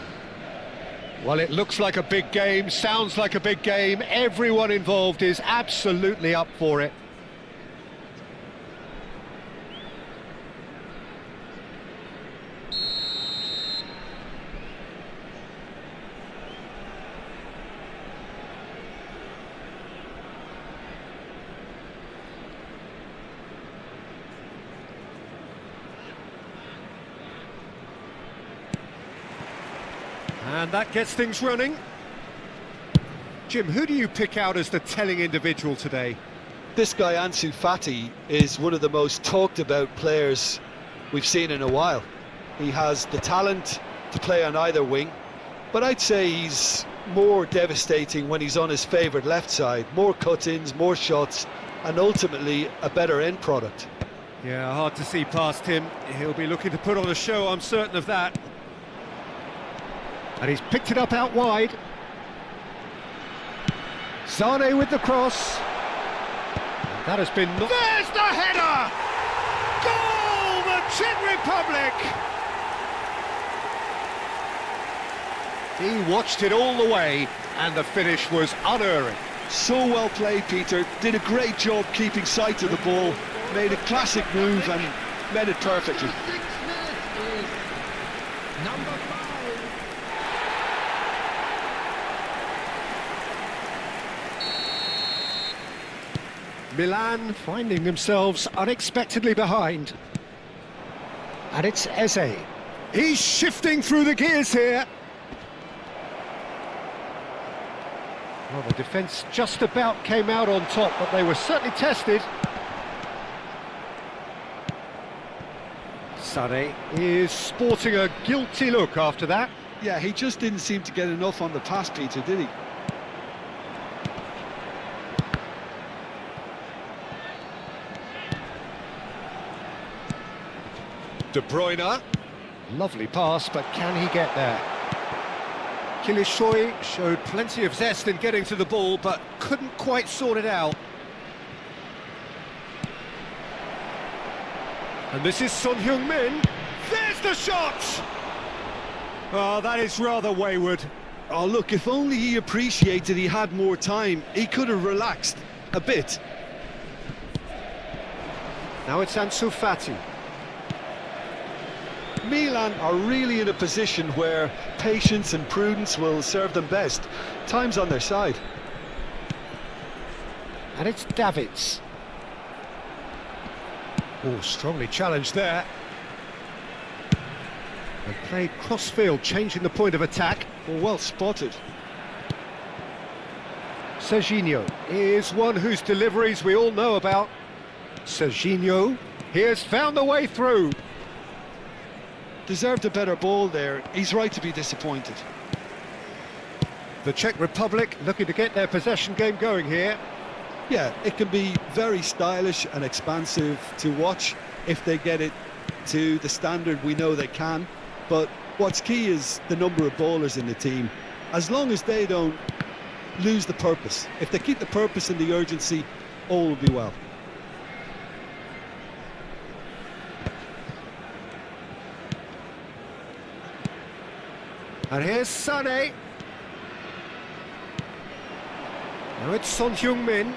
Well, it looks like a big game, sounds like a big game. Everyone involved is absolutely up for it. And that gets things running. Jim, who do you pick out as the telling individual today? This guy, Ansu Fati, is one of the most talked about players we've seen in a while. He has the talent to play on either wing, but I'd say he's more devastating when he's on his favourite left side. More cut-ins, more shots, and ultimately a better end product. Yeah, hard to see past him. He'll be looking to put on a show, I'm certain of that. And he's picked it up out wide. Sane with the cross. And that has been... There's the header! Goal! The Czech Republic! He watched it all the way, and the finish was unerring. So well played, Peter. Did a great job keeping sight of the ball. Made a classic move and met it perfectly. 6 minutes is number 5. Milan finding themselves unexpectedly behind. And it's Eze. He's shifting through the gears here. Well, the defence just about came out on top, but they were certainly tested. Sane is sporting a guilty look after that. Yeah, he just didn't seem to get enough on the pass, Peter, did he? De Bruyne. Lovely pass, but can he get there? Kilishoy showed plenty of zest in getting to the ball, but couldn't quite sort it out. And this is Son Heung-min. There's the shot! Oh, that is rather wayward. Oh, look, if only he appreciated he had more time, he could have relaxed a bit. Now it's Ansu Fati. Milan are really in a position where patience and prudence will serve them best. Time's on their side. And it's Davids. Oh, strongly challenged there. And played cross-field, changing the point of attack. Well spotted. Serginho is one whose deliveries we all know about. Serginho, he has found the way through. Deserved a better ball there. He's right to be disappointed. The Czech Republic looking to get their possession game going here. Yeah, it can be very stylish and expansive to watch if they get it to the standard we know they can. But what's key is the number of ballers in the team. As long as they don't lose the purpose. If they keep the purpose and the urgency, all will be well. And here's Sane. Now it's Son Heung-min.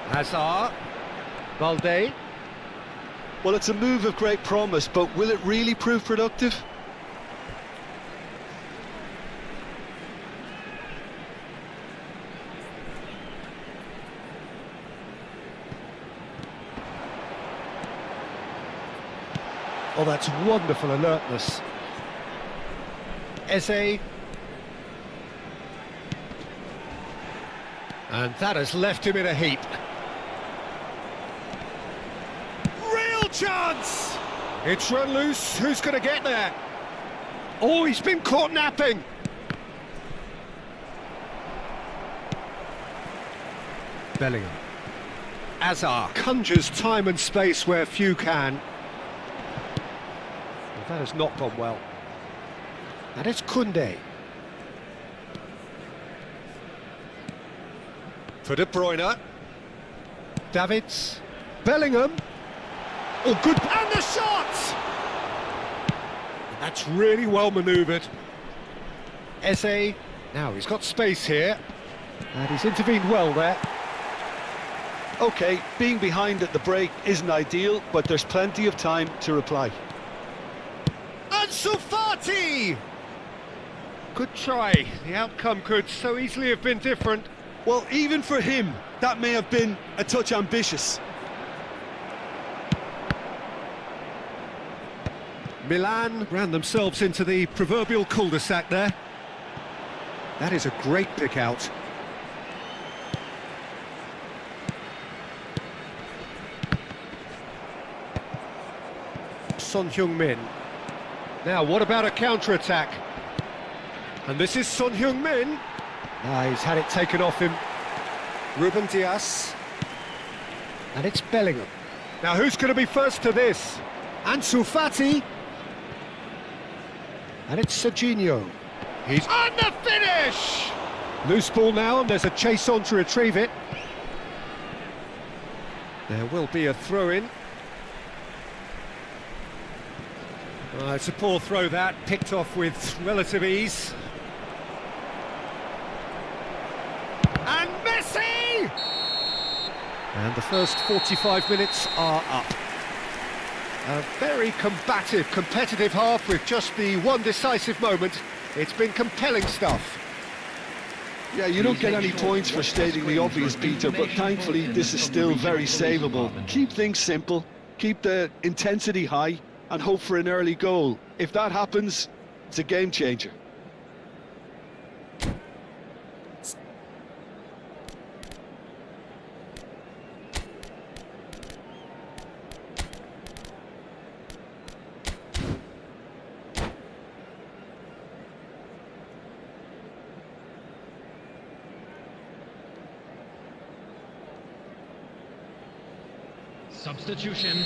Hazard. Balde. Well, it's a move of great promise, but will it really prove productive? Oh, that's wonderful alertness. Eze. And that has left him in a heap. Real chance! It's run loose. Who's going to get there? Oh, he's been caught napping. Bellingham. Hazard conjures time and space where few can. That has not gone well. And it's Koundé. For De Bruyne. Davids. Bellingham. Oh, good. And the shot! That's really well manoeuvred. Eze. Now he's got space here. And he's intervened well there. OK, being behind at the break isn't ideal, but there's plenty of time to reply. Ansu Fati! Good try. The outcome could so easily have been different. Well, even for him, that may have been a touch ambitious. Milan ran themselves into the proverbial cul-de-sac there. That is a great pick out. Son Heung-min. Now, what about a counter-attack? And this is Son Heung-min. He's had it taken off him. Ruben Dias. And it's Bellingham. Now, who's going to be first to this? Ansu Fati. And it's Serginho. He's on the finish! Loose ball now, and there's a chase on to retrieve it. There will be a throw-in. It's a poor throw that, picked off with relative ease. And Messi! And the first 45 minutes are up. A very combative, competitive half with just the one decisive moment. It's been compelling stuff. Yeah, you don't get any points for stating the obvious, Peter, but thankfully this is still very savable. Keep things simple, keep the intensity high, and hope for an early goal. If that happens, it's a game changer. Substitution.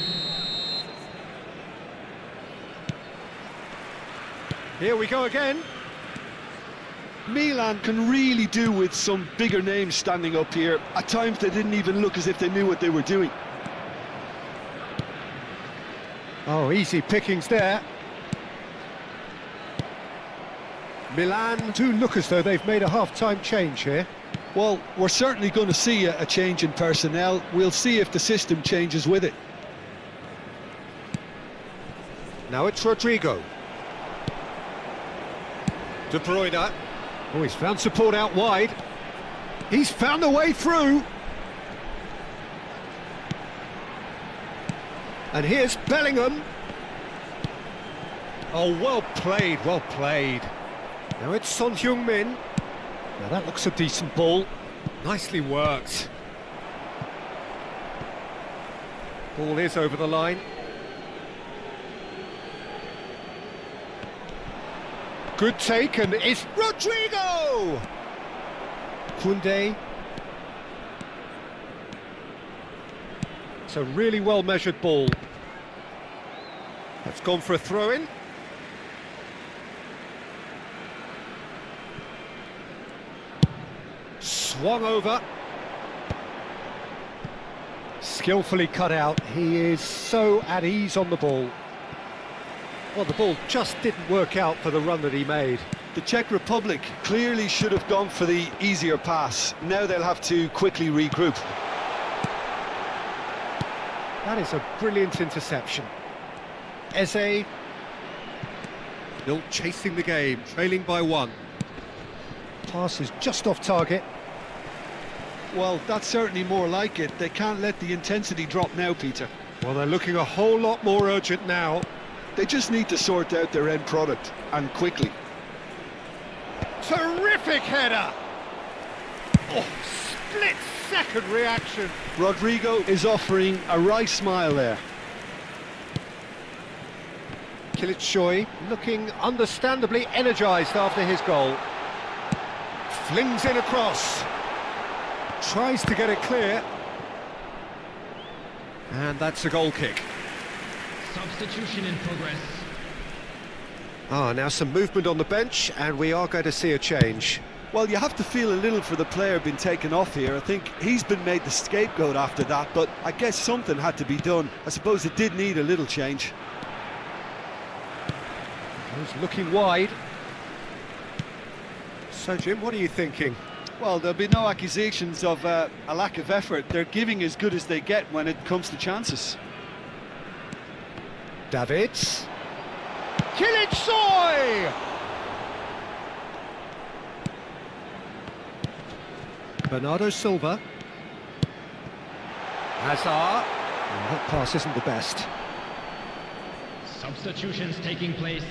Here we go again. Milan can really do with some bigger names standing up here. At times they didn't even look as if they knew what they were doing. Oh, easy pickings there. Milan do look as though they've made a half-time change here. Well, we're certainly going to see a change in personnel. We'll see if the system changes with it. Now it's Rodrigo. De Bruyne. Oh, he's found support out wide. He's found a way through. And here's Bellingham. Oh, well played, well played. Now it's Son Heung-min. Now that looks a decent ball. Nicely worked. Ball is over the line. Good take, and it's Rodrigo! Koundé. It's a really well-measured ball. That's gone for a throw-in. Swung over. Skillfully cut out. He is so at ease on the ball. Well, the ball just didn't work out for the run that he made. The Czech Republic clearly should have gone for the easier pass. Now they'll have to quickly regroup. That is a brilliant interception. Eze. Still chasing the game, trailing by one. Pass is just off target. Well, that's certainly more like it. They can't let the intensity drop now, Peter. Well, they're looking a whole lot more urgent now. They just need to sort out their end product, and quickly. Terrific header! Oh, split-second reaction. Rodrigo is offering a wry smile there. Kilitshoy looking understandably energised after his goal. Flings in across. Tries to get it clear. And that's a goal kick. Substitution in progress. Now some movement on the bench, and we are going to see a change. Well, you have to feel a little for the player being taken off here. I think he's been made the scapegoat after that, but I guess something had to be done. I suppose it did need a little change. He's looking wide. So, Jim, what are you thinking? Well, there'll be no accusations of a lack of effort. They're giving as good as they get when it comes to chances. Davids. Soy! Bernardo Silva. Hazard. Oh, that pass isn't the best. Substitutions taking place.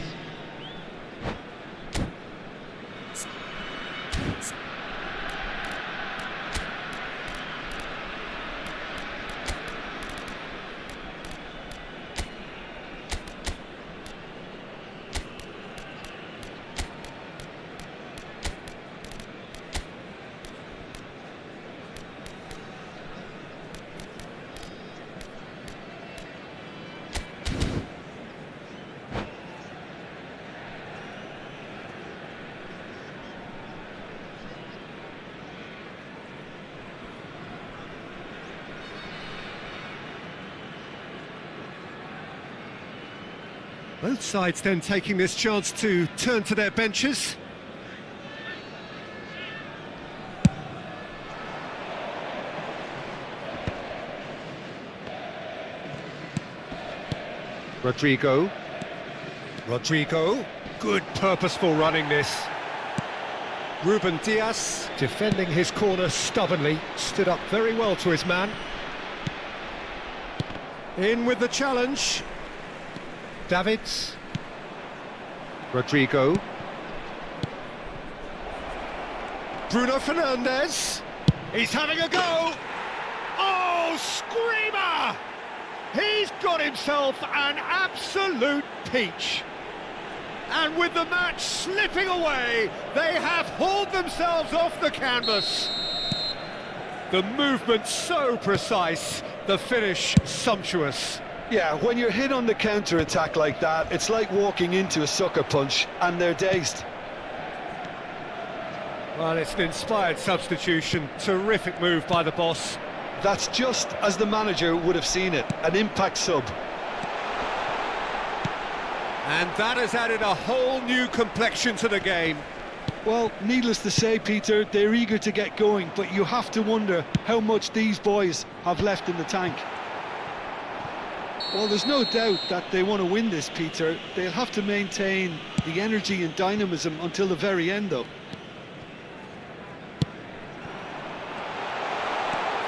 Both sides then taking this chance to turn to their benches. Rodrigo. Good purposeful running this. Ruben Diaz defending his corner stubbornly, stood up very well to his man. In with the challenge. Davids. Rodrigo. Bruno Fernandes. He's having a go. Oh, screamer! He's got himself an absolute peach. And with the match slipping away, they have hauled themselves off the canvas. The movement so precise, the finish sumptuous. Yeah, when you're hit on the counter-attack like that, it's like walking into a sucker punch, and they're dazed. Well, it's an inspired substitution. Terrific move by the boss. That's just as the manager would have seen it, an impact sub. And that has added a whole new complexion to the game. Well, needless to say, Peter, they're eager to get going, but you have to wonder how much these boys have left in the tank. Well, there's no doubt that they want to win this, Peter. They'll have to maintain the energy and dynamism until the very end, though.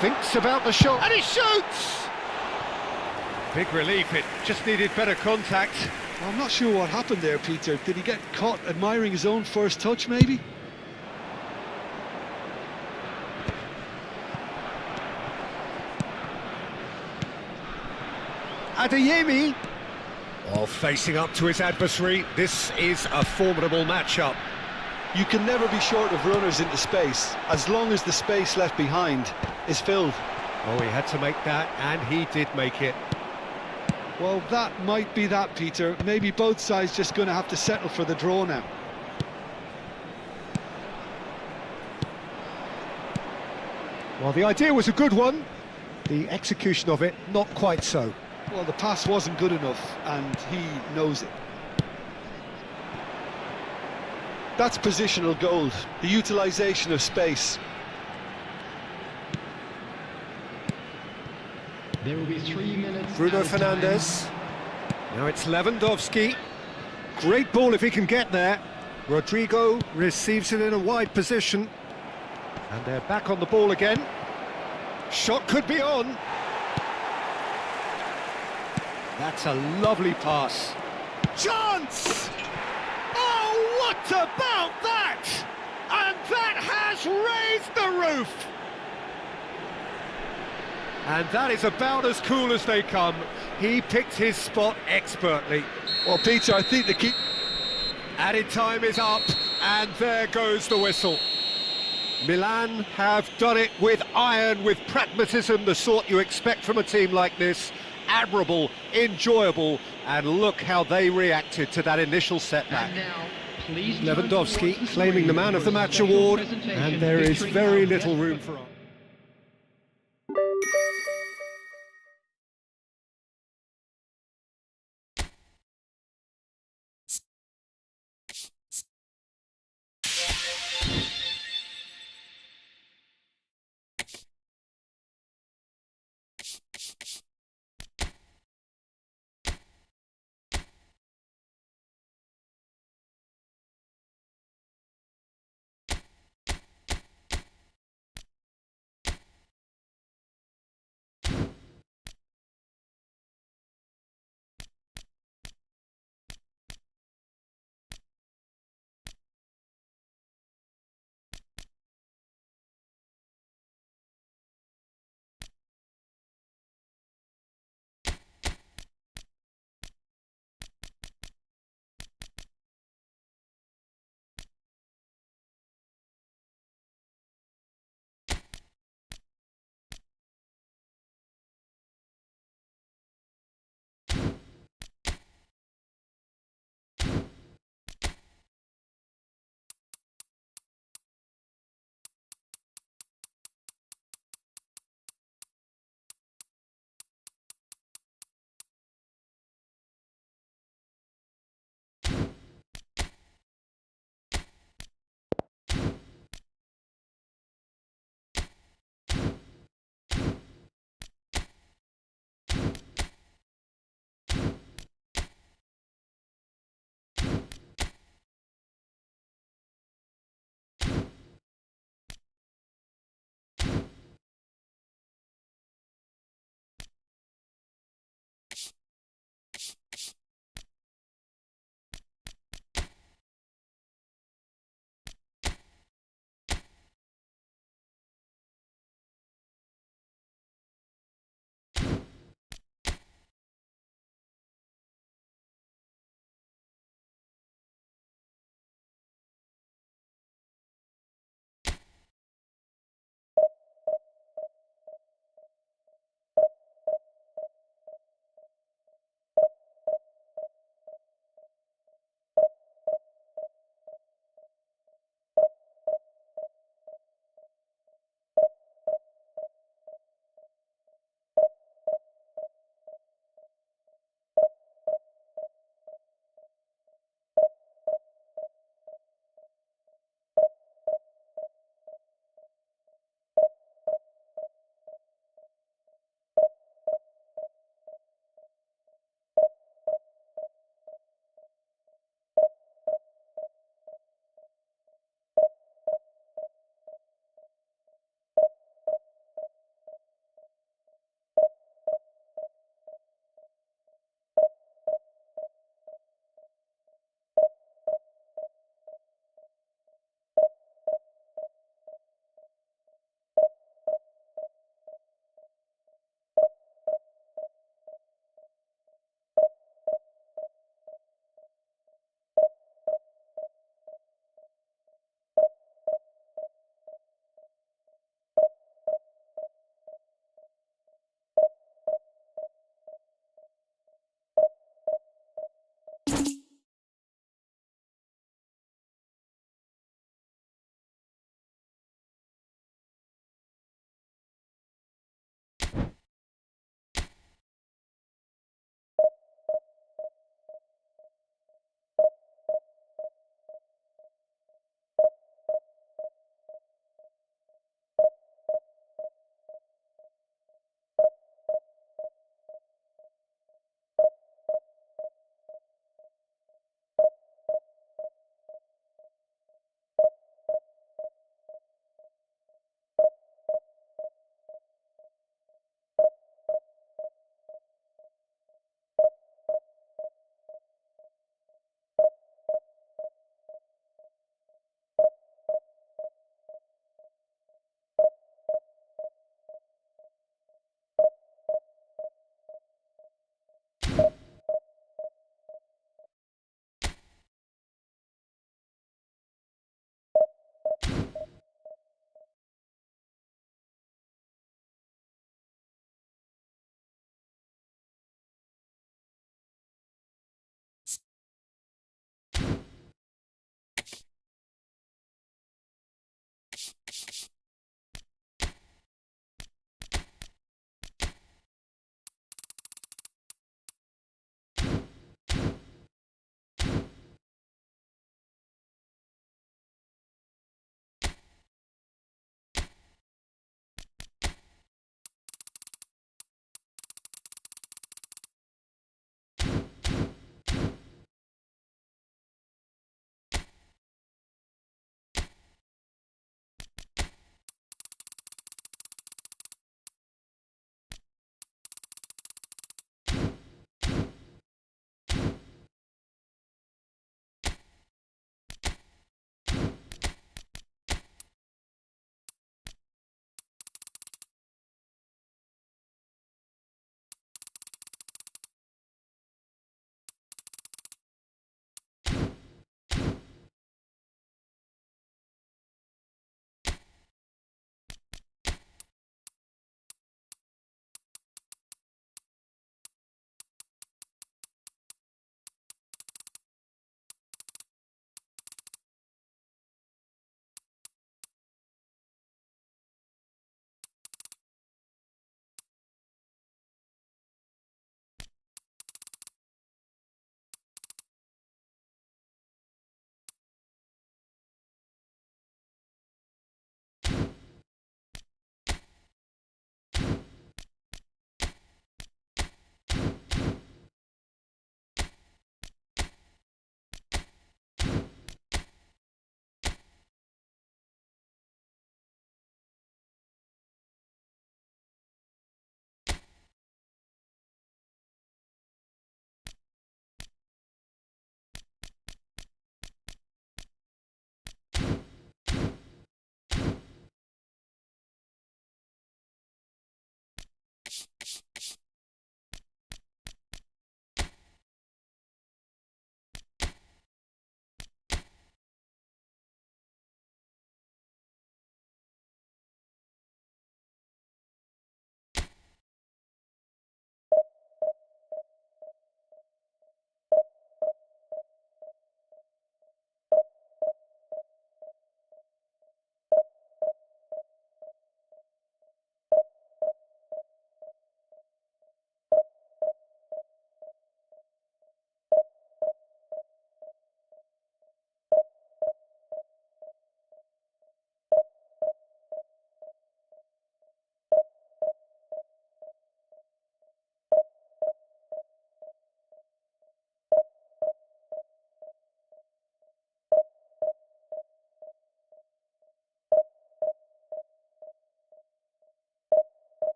Thinks about the shot, and he shoots! Big relief, it just needed better contact. I'm not sure what happened there, Peter. Did he get caught admiring his own first touch, maybe? Adeyemi. Oh, facing up to his adversary. This is a formidable matchup. You can never be short of runners into space, as long as the space left behind is filled. Oh, he had to make that, and he did make it. Well, that might be that, Peter. Maybe both sides just going to have to settle for the draw now. Well, the idea was a good one. The execution of it, not quite so. Well, the pass wasn't good enough, and he knows it. That's positional gold, the utilisation of space. There will be 3 minutes. Bruno Fernandes. Now it's Lewandowski. Great ball if he can get there. Rodrigo receives it in a wide position. And they're back on the ball again. Shot could be on. That's a lovely pass. Chance! Oh, what about that? And that has raised the roof. And that is about as cool as they come. He picked his spot expertly. Well, Peter, I think the key... Added time is up, and there goes the whistle. Milan have done it with iron, with pragmatism, the sort you expect from a team like this. Admirable, enjoyable, and look how they reacted to that initial setback. And now, Please turn Lewandowski towards the claiming the screen man of for the a match special award, presentation and there is featuring very our little guest room for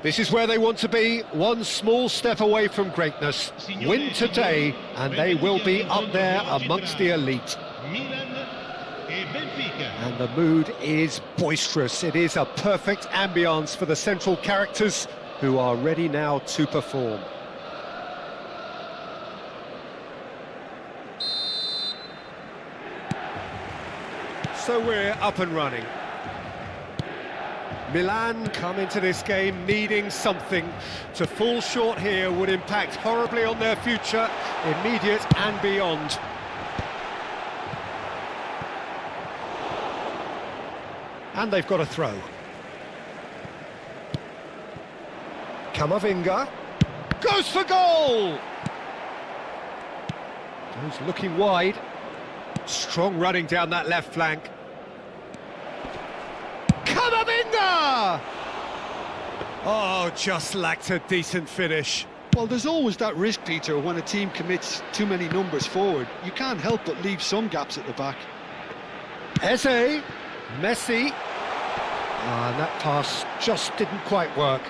This is where they want to be, one small step away from greatness. Win today, and they will be up there amongst the elite. And the mood is boisterous. It is a perfect ambience for the central characters who are ready now to perform. So we're up and running. Milan come into this game needing something. To fall short here would impact horribly on their future, immediate and beyond. And they've got a throw. Camavinga goes for goal! Goes looking wide. Strong running down that left flank. Camavinga! Oh, just lacked a decent finish. Well, there's always that risk, Peter, when a team commits too many numbers forward. You can't help but leave some gaps at the back. Eze, Messi. And that pass just didn't quite work.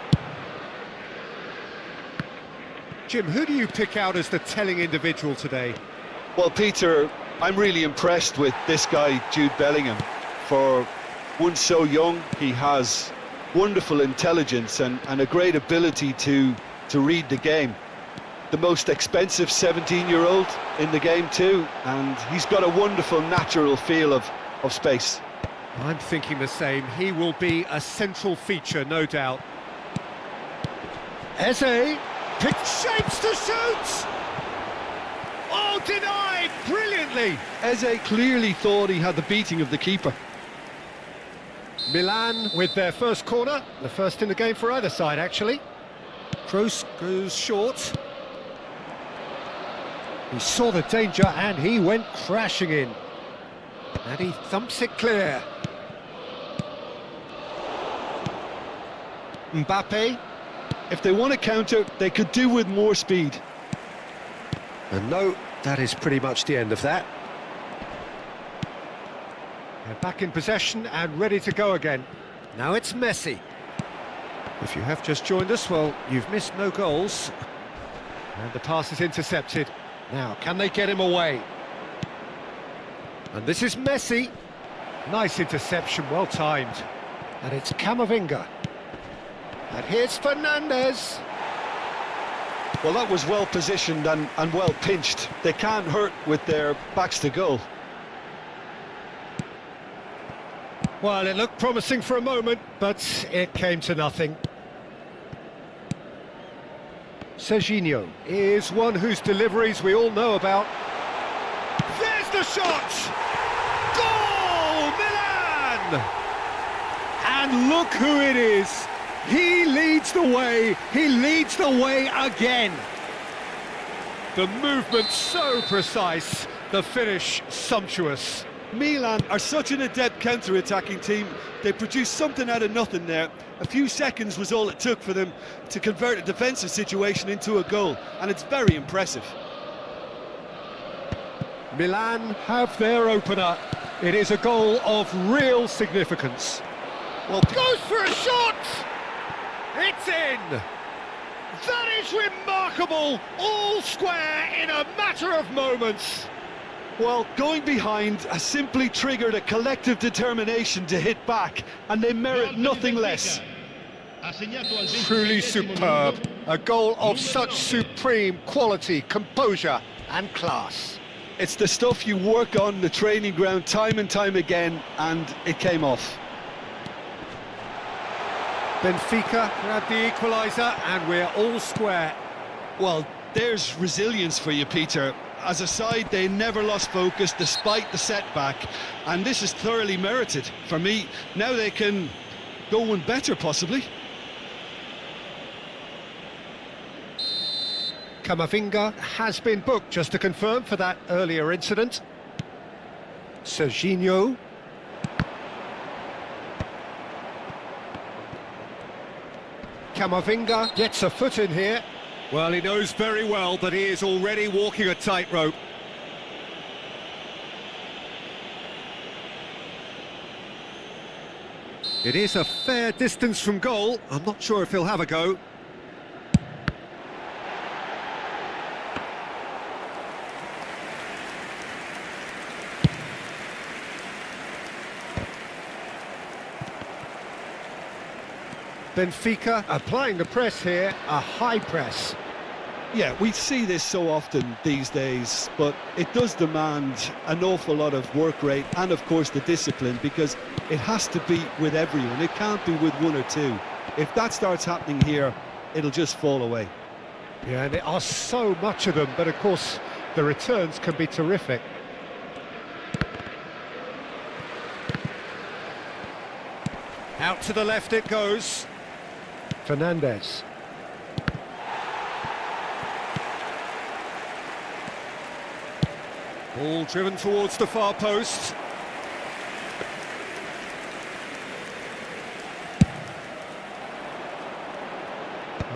Jim, who do you pick out as the telling individual today? Well, Peter, I'm really impressed with this guy, Jude Bellingham. For one so young, he has wonderful intelligence and a great ability to read the game. The most expensive 17-year-old in the game too, and he's got a wonderful natural feel of space. I'm thinking the same. He will be a central feature, no doubt. Eze, picked shapes to shoot! Oh, denied brilliantly! Eze clearly thought he had the beating of the keeper. Milan with their first corner, the first in the game for either side, actually. Kroos goes short. He saw the danger and he went crashing in. And he thumps it clear. Mbappe. If they want to counter, they could do with more speed. And no, that is pretty much the end of that. They're back in possession and ready to go again. Now it's Messi. If you have just joined us, well, you've missed no goals. And the pass is intercepted. Now, can they get him away? And this is Messi. Nice interception, well timed. And it's Camavinga. And here's Fernandes. Well, that was well positioned and well pinched. They can't hurt with their backs to goal. Well, it looked promising for a moment, but it came to nothing. Serginho is one whose deliveries we all know about. There's the shot! Goal, Milan! And look who it is. He leads the way. He leads the way again. The movement so precise, the finish sumptuous. Milan are such an adept counter-attacking team. They produced something out of nothing there. A few seconds was all it took for them to convert a defensive situation into a goal, and it's very impressive. Milan have their opener. It is a goal of real significance. Well, goes for a shot! It's in! That is remarkable! All square in a matter of moments. Well, going behind has simply triggered a collective determination to hit back, and they merit nothing less. Truly superb. A goal of such supreme quality, composure and class. It's the stuff you work on the training ground time and time again, and it came off. Benfica grabbed the equaliser, and we're all square. Well, there's resilience for you, Peter. As a side, they never lost focus despite the setback, and this is thoroughly merited. For me, now they can go one better, possibly. Camavinga has been booked, just to confirm, for that earlier incident. Serginho. Camavinga gets a foot in here. Well, he knows very well that he is already walking a tightrope. It is a fair distance from goal. I'm not sure if he'll have a go. Benfica applying the press here, a high press. Yeah, we see this so often these days, but it does demand an awful lot of work rate and, of course, the discipline, because it has to be with everyone. It can't be with one or two. If that starts happening here, it'll just fall away. Yeah, and there are so much of them, but of course the returns can be terrific. Out to the left it goes. Fernandez. Ball driven towards the far post.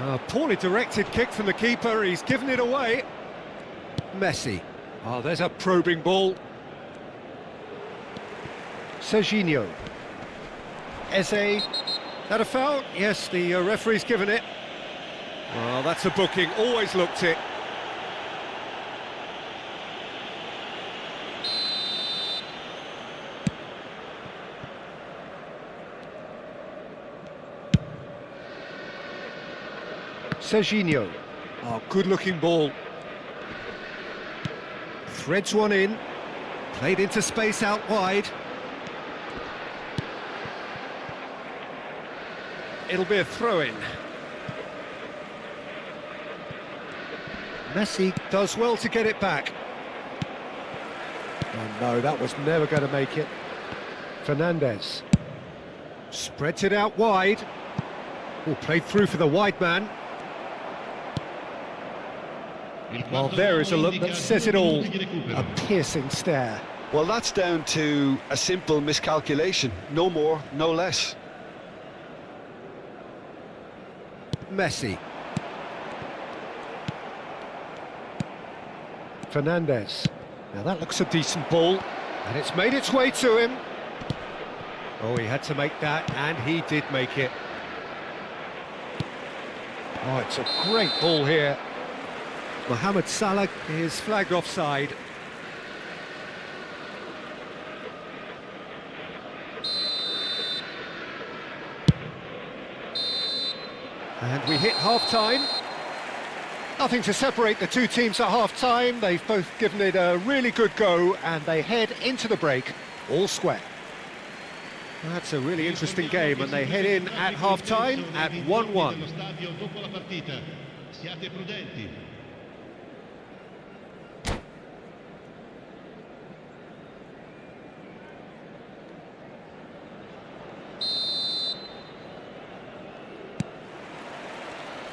A poorly directed kick from the keeper, he's given it away. Messi. Oh, there's a probing ball. Serginho. Eze. That a foul? Yes, the referee's given it. Well, that's a booking, always looked it. Serginho. Oh, good-looking ball. Threads one in. Played into space out wide. It'll be a throw-in. Messi does well to get it back. Oh no, that was never going to make it. Fernandez. Spreads it out wide. Oh, played through for the wide man. Well, there is a look that says it all. A piercing stare. Well, that's down to a simple miscalculation. No more, no less. Messi. Fernandez. Now that looks a decent ball, and it's made its way to him. Oh, he had to make that, and he did make it. Oh, it's a great ball here. Mohamed Salah is flagged offside. And we hit half-time. Nothing to separate the two teams at half-time. They've both given it a really good go, and they head into the break all square. That's a really interesting game, and they head in at half-time at 1-1.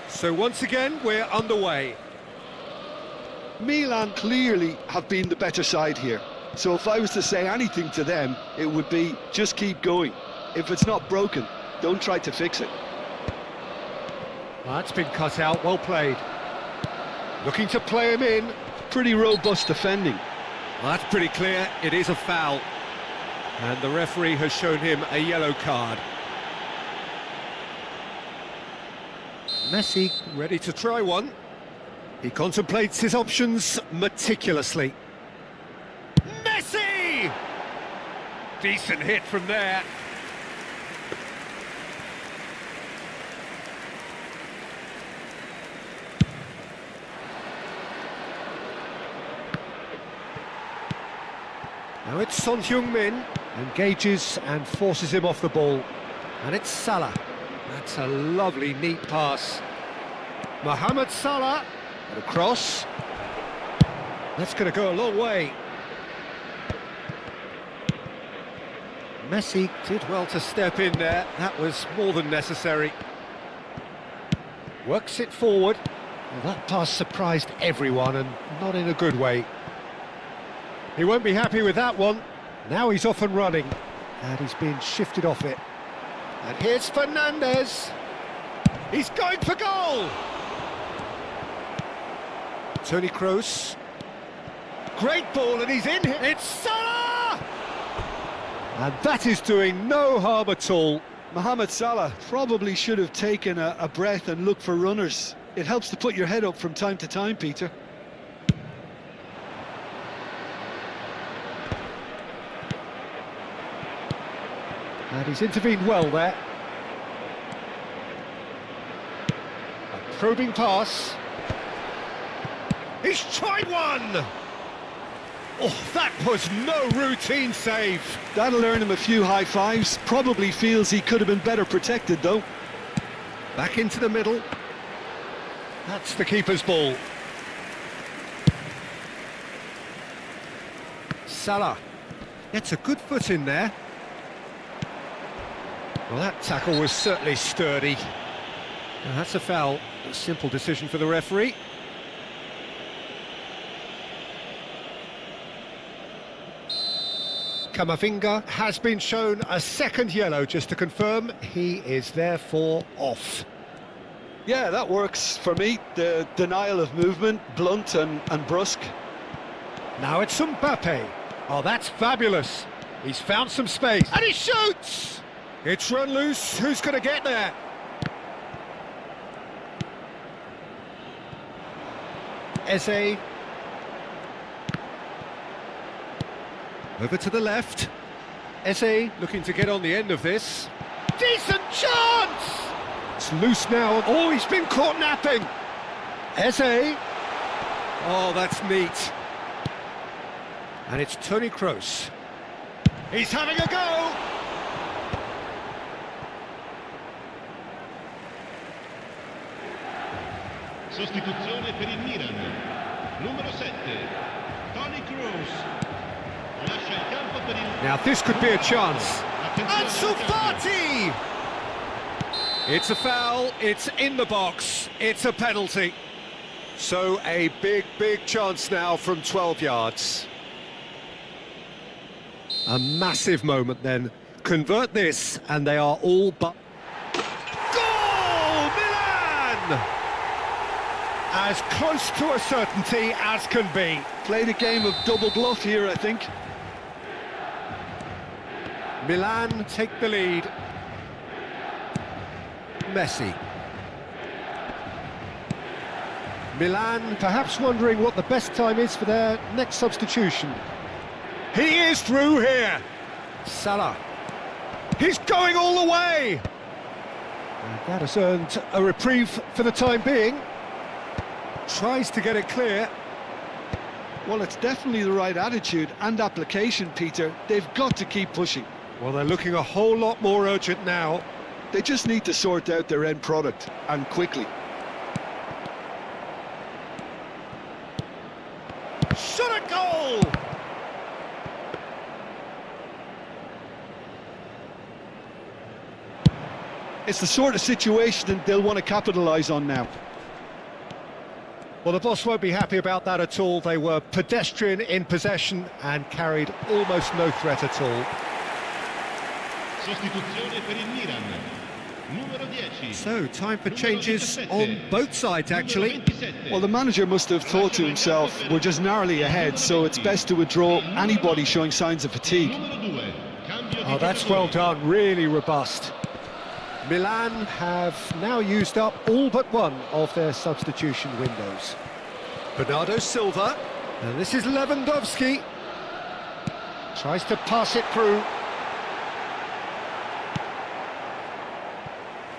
So once again, we're underway. Milan clearly have been the better side here. So if I was to say anything to them, it would be just keep going. If it's not broken, don't try to fix it. Well, that's been cut out, well played. Looking to play him in. Pretty robust defending. Well, that's pretty clear, it is a foul. And the referee has shown him a yellow card. Messi ready to try one. He contemplates his options meticulously. Messi! Decent hit from there. Now it's Son Heung-min, engages and forces him off the ball. And it's Salah. That's a lovely, neat pass. Mohamed Salah, and a cross. That's going to go a long way. Messi did well to step in there. That was more than necessary. Works it forward. Well, that pass surprised everyone, and not in a good way. He won't be happy with that one. Now he's off and running, and he's being shifted off it. And here's Fernandez. He's going for goal! Toni Kroos. Great ball, and he's in here. It's Salah! And that is doing no harm at all. Mohamed Salah probably should have taken a breath and looked for runners. It helps to put your head up from time to time, Peter. And he's intervened well there. A probing pass. He's tried one! Oh, that was no routine save. That'll earn him a few high fives. Probably feels he could have been better protected, though. Back into the middle. That's the keeper's ball. Salah gets a good foot in there. Well, that tackle was certainly sturdy. Now, that's a foul. A simple decision for the referee. Camavinga has been shown a second yellow, just to confirm. He is therefore off. Yeah, that works for me. The denial of movement, blunt and brusque. Now it's Mbappe. Oh, that's fabulous. He's found some space. And he shoots! It's run loose. Who's going to get there? Eze. Over to the left. Eze looking to get on the end of this. Decent chance! It's loose now. Oh, he's been caught napping. Eze. Oh, that's neat. And it's Toni Kroos. He's having a go! Sostituzione per il Milan. Numero 7, Toni Kroos. Lascia il campo per il... Now this could be a chance. Attenzione, Ansu Fati! It's a foul, it's in the box, it's a penalty. So a big chance now from 12 yards. A massive moment then. Convert this and they are all but... Goal! Milan! As close to a certainty as can be. Played a game of double bluff here, I think. Milan take the lead. Messi. Milan perhaps wondering what the best time is for their next substitution. He is through here. Salah. He's going all the way. And that has earned a reprieve for the time being. Tries to get it clear. Well, it's definitely the right attitude and application, Peter. They've got to keep pushing. Well, they're looking a whole lot more urgent now. They just need to sort out their end product, and quickly. Shot a goal! It's the sort of situation they'll want to capitalise on now. Well, the boss won't be happy about that at all. They were pedestrian in possession and carried almost no threat at all. Sostituzione per il Milan. Numero 10. So, time for changes on both sides, actually. Well, the manager must have thought to himself, we're just narrowly ahead, so it's best to withdraw anybody showing signs of fatigue. Oh, that's well done, really robust. Milan have now used up all but one of their substitution windows. Bernardo Silva, and this is Lewandowski. Tries to pass it through.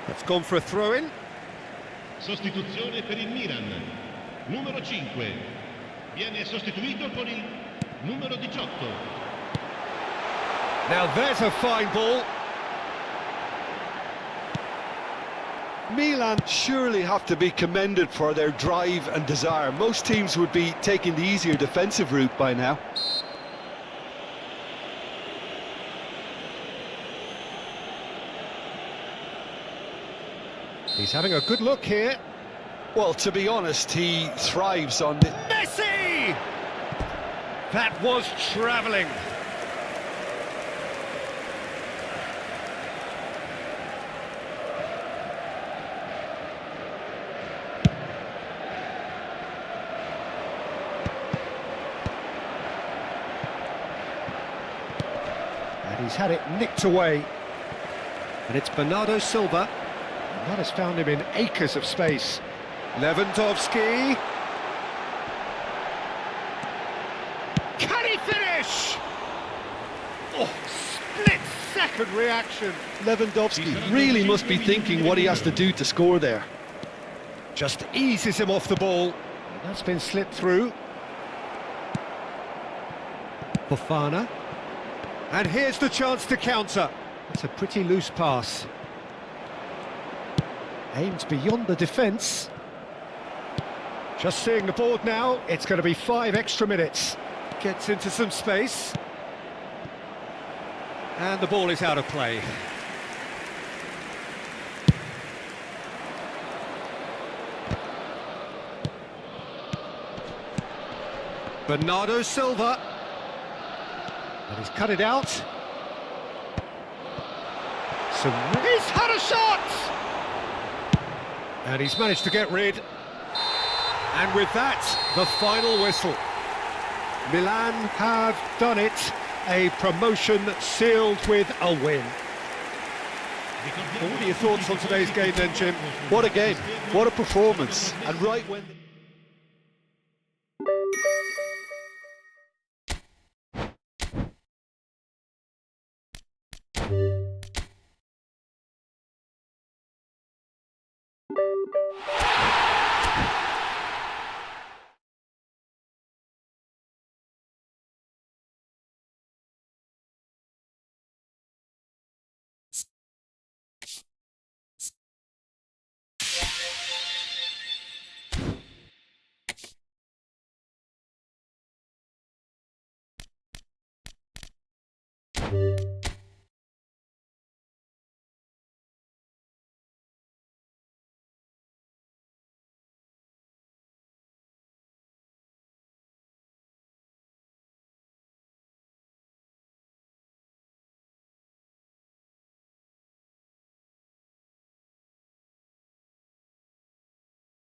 That's gone for a throw-in. Sostituzione per il Milan. Numero 5. Viene sostituito con il numero 18. Now there's a fine ball. Milan surely have to be commended for their drive and desire. Most teams would be taking the easier defensive route by now. He's having a good look here. Well, to be honest, he thrives on the... Messi! That was travelling. And he's had it nicked away. And it's Bernardo Silva. And that has found him in acres of space. Lewandowski. Can he finish? Oh, split-second reaction. Lewandowski really must be thinking what he has to do to score there. Just eases him off the ball. And that's been slipped through. Fofana. And here's the chance to counter. It's a pretty loose pass. Aims beyond the defence. Just seeing the board now, it's going to be 5 extra minutes. Gets into some space. And the ball is out of play. Bernardo Silva. And he's cut it out. He's had a shot! And he's managed to get rid. And with that, the final whistle. Milan have done it. A promotion sealed with a win. What are your thoughts on today's game then, Jim? What a game, what a performance. And right when...